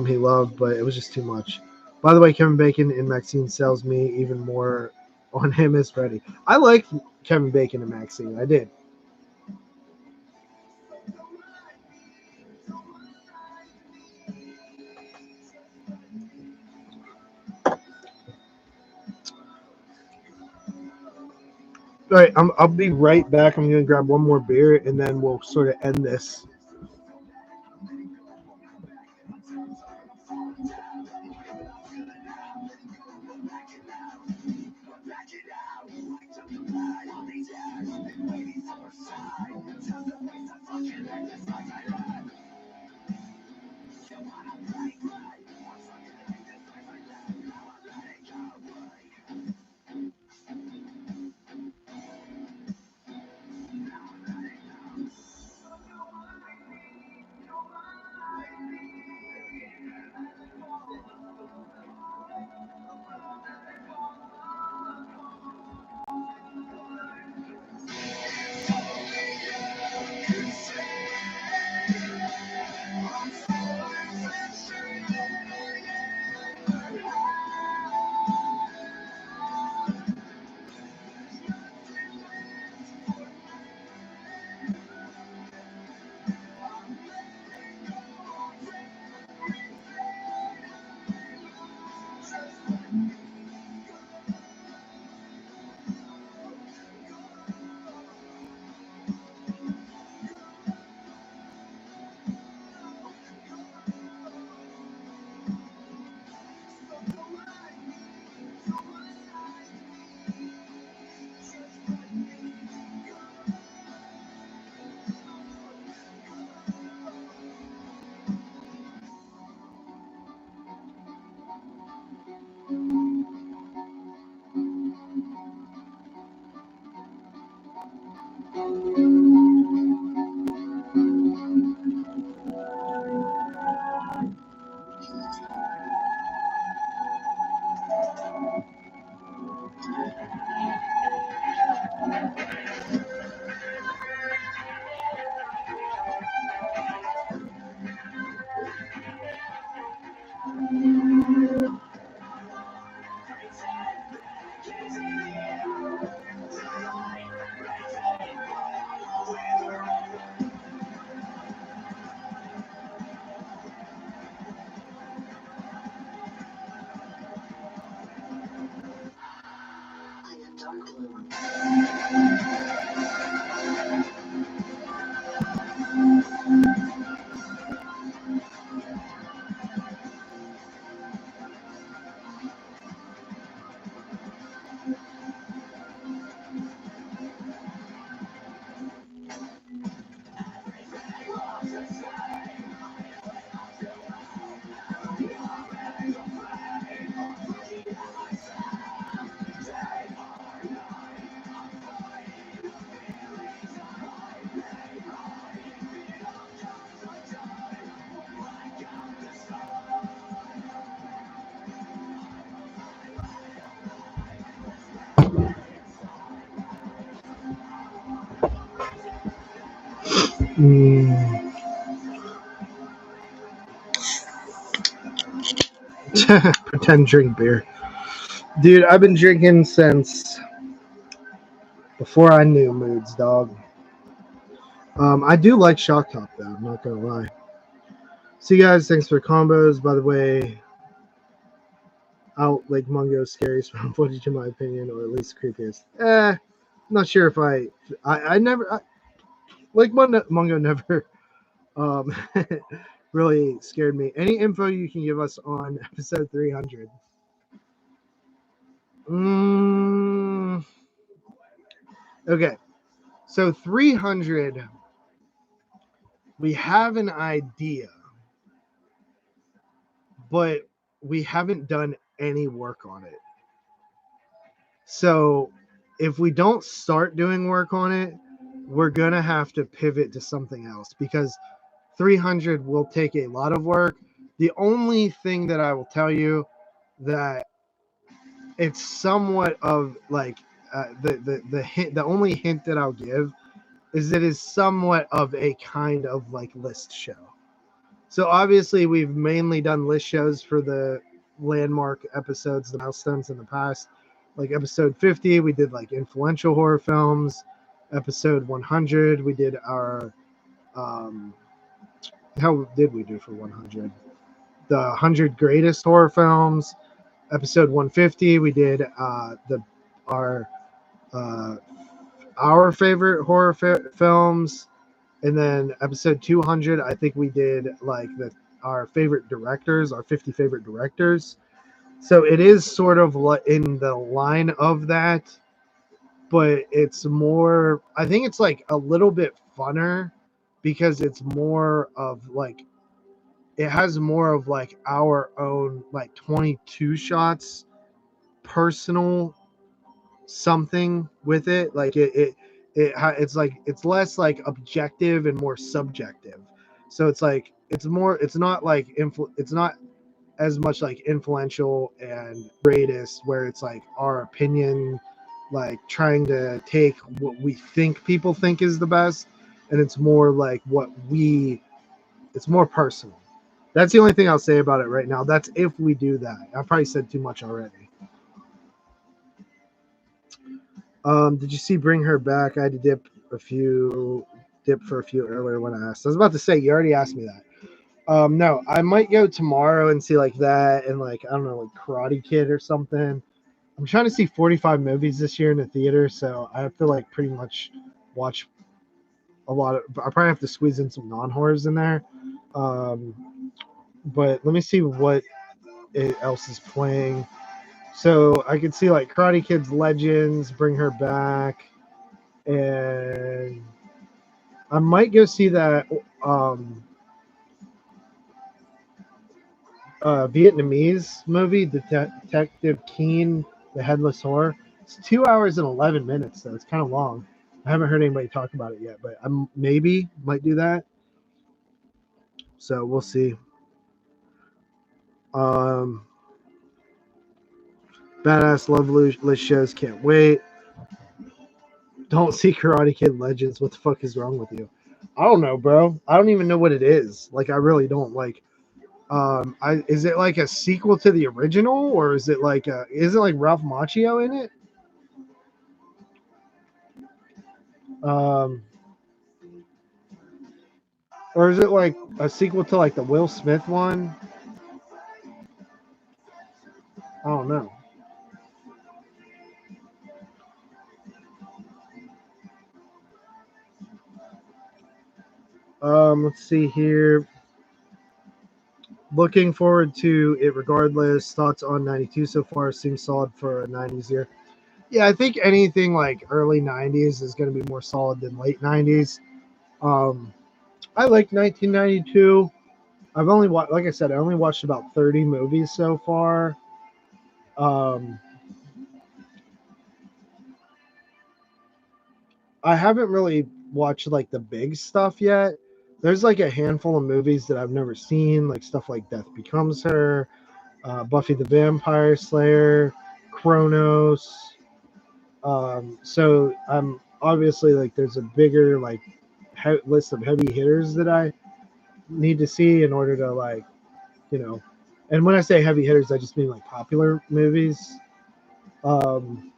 he loved, but it was just too much. By the way, Kevin Bacon in Maxine sells me even more on him as Freddy. I liked Kevin Bacon in Maxine. I did. All right, I'll be right back. I'm going to grab one more beer and then we'll sort of end this. Mm. Pretend drink beer. Dude, I've been drinking since before I knew moods, dog. I do like Shock Top, though. I'm not going to lie. See, guys, thanks for combos. By the way, out Lake Mungo scariest from footage, in my opinion, or at least creepiest. Not sure if I never, Lake Mungo never um, really scared me. Any info you can give us on episode 300? Okay, so 300, we have an idea, but we haven't done any work on it. So if we don't start doing work on it, we're going to have to pivot to something else because 300 will take a lot of work. The only thing that I will tell you that it's somewhat of like the hint, the only hint that I'll give is it is somewhat of a kind of like list show. So obviously we've mainly done list shows for the landmark episodes, the milestones in the past. Like episode 50, we did like influential horror films. Episode 100, we did our how did we do for 100? The 100 greatest horror films. Episode 150, we did our uh, our favorite horror films. And then episode 200, I think we did like our favorite directors, our 50 favorite directors. So it is sort of in the line of that, but it's more, I think it's like a little bit funner because it's more of like, it has more of like our own like 22 shots personal something with it. Like it's like it's less like objective and more subjective. So it's like it's more, it's not like it's not as much like influential and greatest where it's like our opinion, like trying to take what we think people think is the best, and it's more like it's more personal. That's the only thing I'll say about it right now. That's if we do that. I probably said too much already. Did you see Bring Her Back? I had to dip for a few earlier when I asked. I was about to say, you already asked me that. No, I might go tomorrow and see like that and like, I don't know, like Karate Kid or something. I'm trying to see 45 movies this year in the theater, so I have to like pretty much watch a lot of, I probably have to squeeze in some non-horrors in there. But let me see what else is playing. So I could see like Karate Kid's Legends, Bring Her Back, and I might go see that Vietnamese movie, Detective Keen, The Headless Horror. It's 2 hours and 11 minutes, so it's kind of long. I haven't heard anybody talk about it yet, but I maybe might do that. So we'll see. Badass Love List shows, can't wait. Don't see Karate Kid Legends. What the fuck is wrong with you? I don't know, bro. I don't even know what it is. Like, I really don't. Like, is it like a sequel to the original, or is it like Ralph Macchio in it? Or is it like a sequel to like the Will Smith one? I don't know. Let's see here. Looking forward to it regardless. Thoughts on 92 so far? Seems solid for a 90s year. Yeah, I think anything like early 90s is going to be more solid than late 90s. I like 1992. I've only watched, like I said, I only watched about 30 movies so far. I haven't really watched like the big stuff yet. There's like a handful of movies that I've never seen, like stuff like Death Becomes Her, Buffy the Vampire Slayer, Kronos. So I'm obviously like there's a bigger like list of heavy hitters that I need to see in order to like, you know, and when I say heavy hitters, I just mean like popular movies um,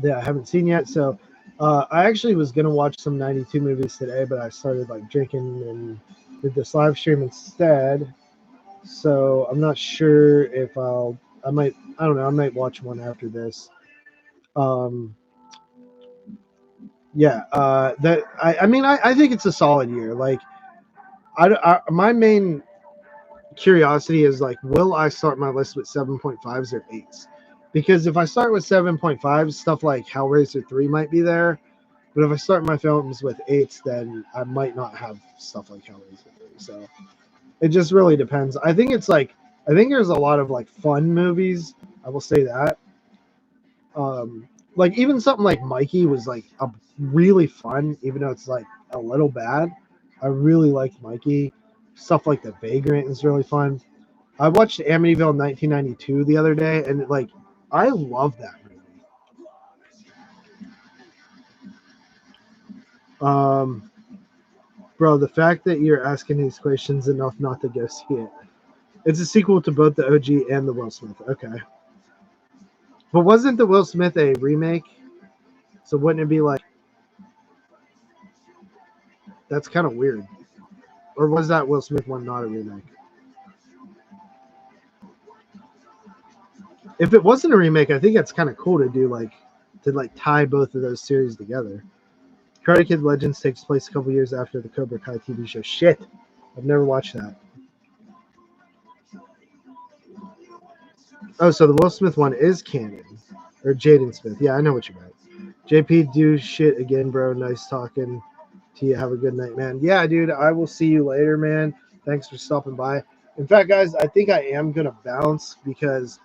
that I haven't seen yet. So I actually was gonna watch some '92 movies today, but I started like drinking and did this live stream instead. So I'm not sure if I might, I don't know, I might watch one after this. Um, yeah, I mean, I think it's a solid year. Like, my main curiosity is like, will I start my list with 7.5s or 8s? Because if I start with 7.5s, stuff like Hellraiser 3 might be there. But if I start my films with 8s, then I might not have stuff like Hellraiser 3. So it just really depends. I think there's a lot of like fun movies. I will say that. Like even something like Mikey was like a really fun, even though it's like a little bad. I really liked Mikey. Stuff like The Vagrant is really fun. I watched Amityville 1992 the other day, and like I love that movie. Um, Bro, the fact that you're asking these questions enough not to go see it. It's a sequel to both the OG and the Will Smith. Okay, but wasn't the Will Smith a remake? So wouldn't it be like that's kind of weird? Or was that Will Smith one not a remake? If it wasn't a remake, I think it's kind of cool to do like tie both of those series together. Karate Kid Legends takes place a couple years after the Cobra Kai TV show. Shit, I've never watched that. Oh, so the Will Smith one is canon, or Jaden Smith. Yeah, I know what you meant. JP, do shit again, bro. Nice talking to you. Have a good night, man. Yeah, dude. I will see you later, man. Thanks for stopping by. In fact, guys, I think I am gonna bounce because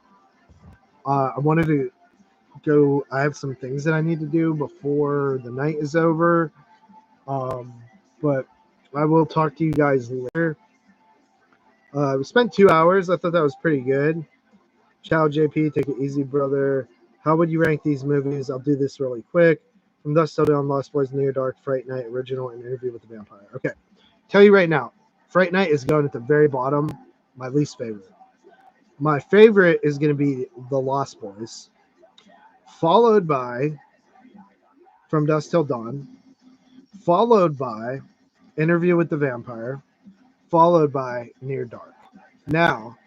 I wanted to go. I have some things that I need to do before the night is over. Um, but I will talk to you guys later. We spent 2 hours. I thought that was pretty good. Ciao, JP. Take it easy, brother. How would you rank these movies? I'll do this really quick. From Dusk Till Dawn, Lost Boys, Near Dark, Fright Night, Original, and Interview with the Vampire. Okay. Tell you right now, Fright Night is going at the very bottom. My least favorite. My favorite is going to be The Lost Boys, followed by From Dusk Till Dawn, followed by Interview with the Vampire, followed by Near Dark. Now,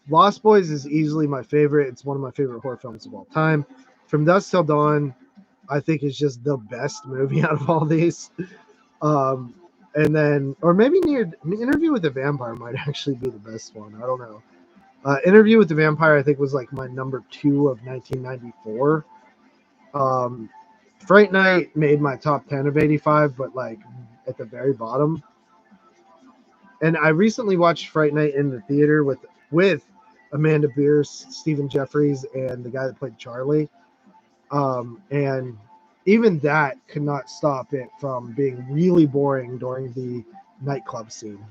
Lost Boys is easily my favorite. It's one of my favorite horror films of all time. From Dusk Till Dawn, I think is just the best movie out of all these. And then, or maybe near Interview with the Vampire might actually be the best one. I don't know. Interview with the Vampire, I think, was like my number 2 of 1994. Fright Night made my top 10 of 85, but like at the very bottom. And I recently watched Fright Night in the theater with Amanda Beers, Stephen Jeffries, and the guy that played Charlie. And even that could not stop it from being really boring during the nightclub scene.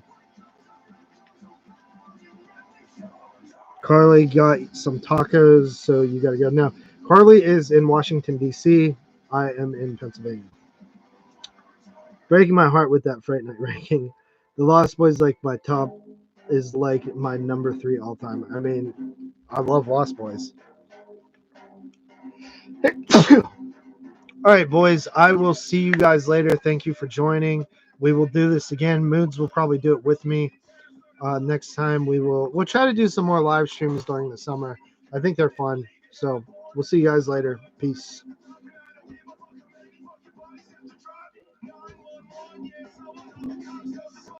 Carly got some tacos, so you got to go now. Carly is in Washington, D.C. I am in Pennsylvania. Breaking my heart with that Fright Night ranking. The Lost Boys is like my number 3 all time. I mean, I love Lost Boys. All right, boys. I will see you guys later. Thank you for joining. We will do this again. Moods will probably do it with me. Next time we'll try to do some more live streams during the summer. I think they're fun. So we'll see you guys later. Peace.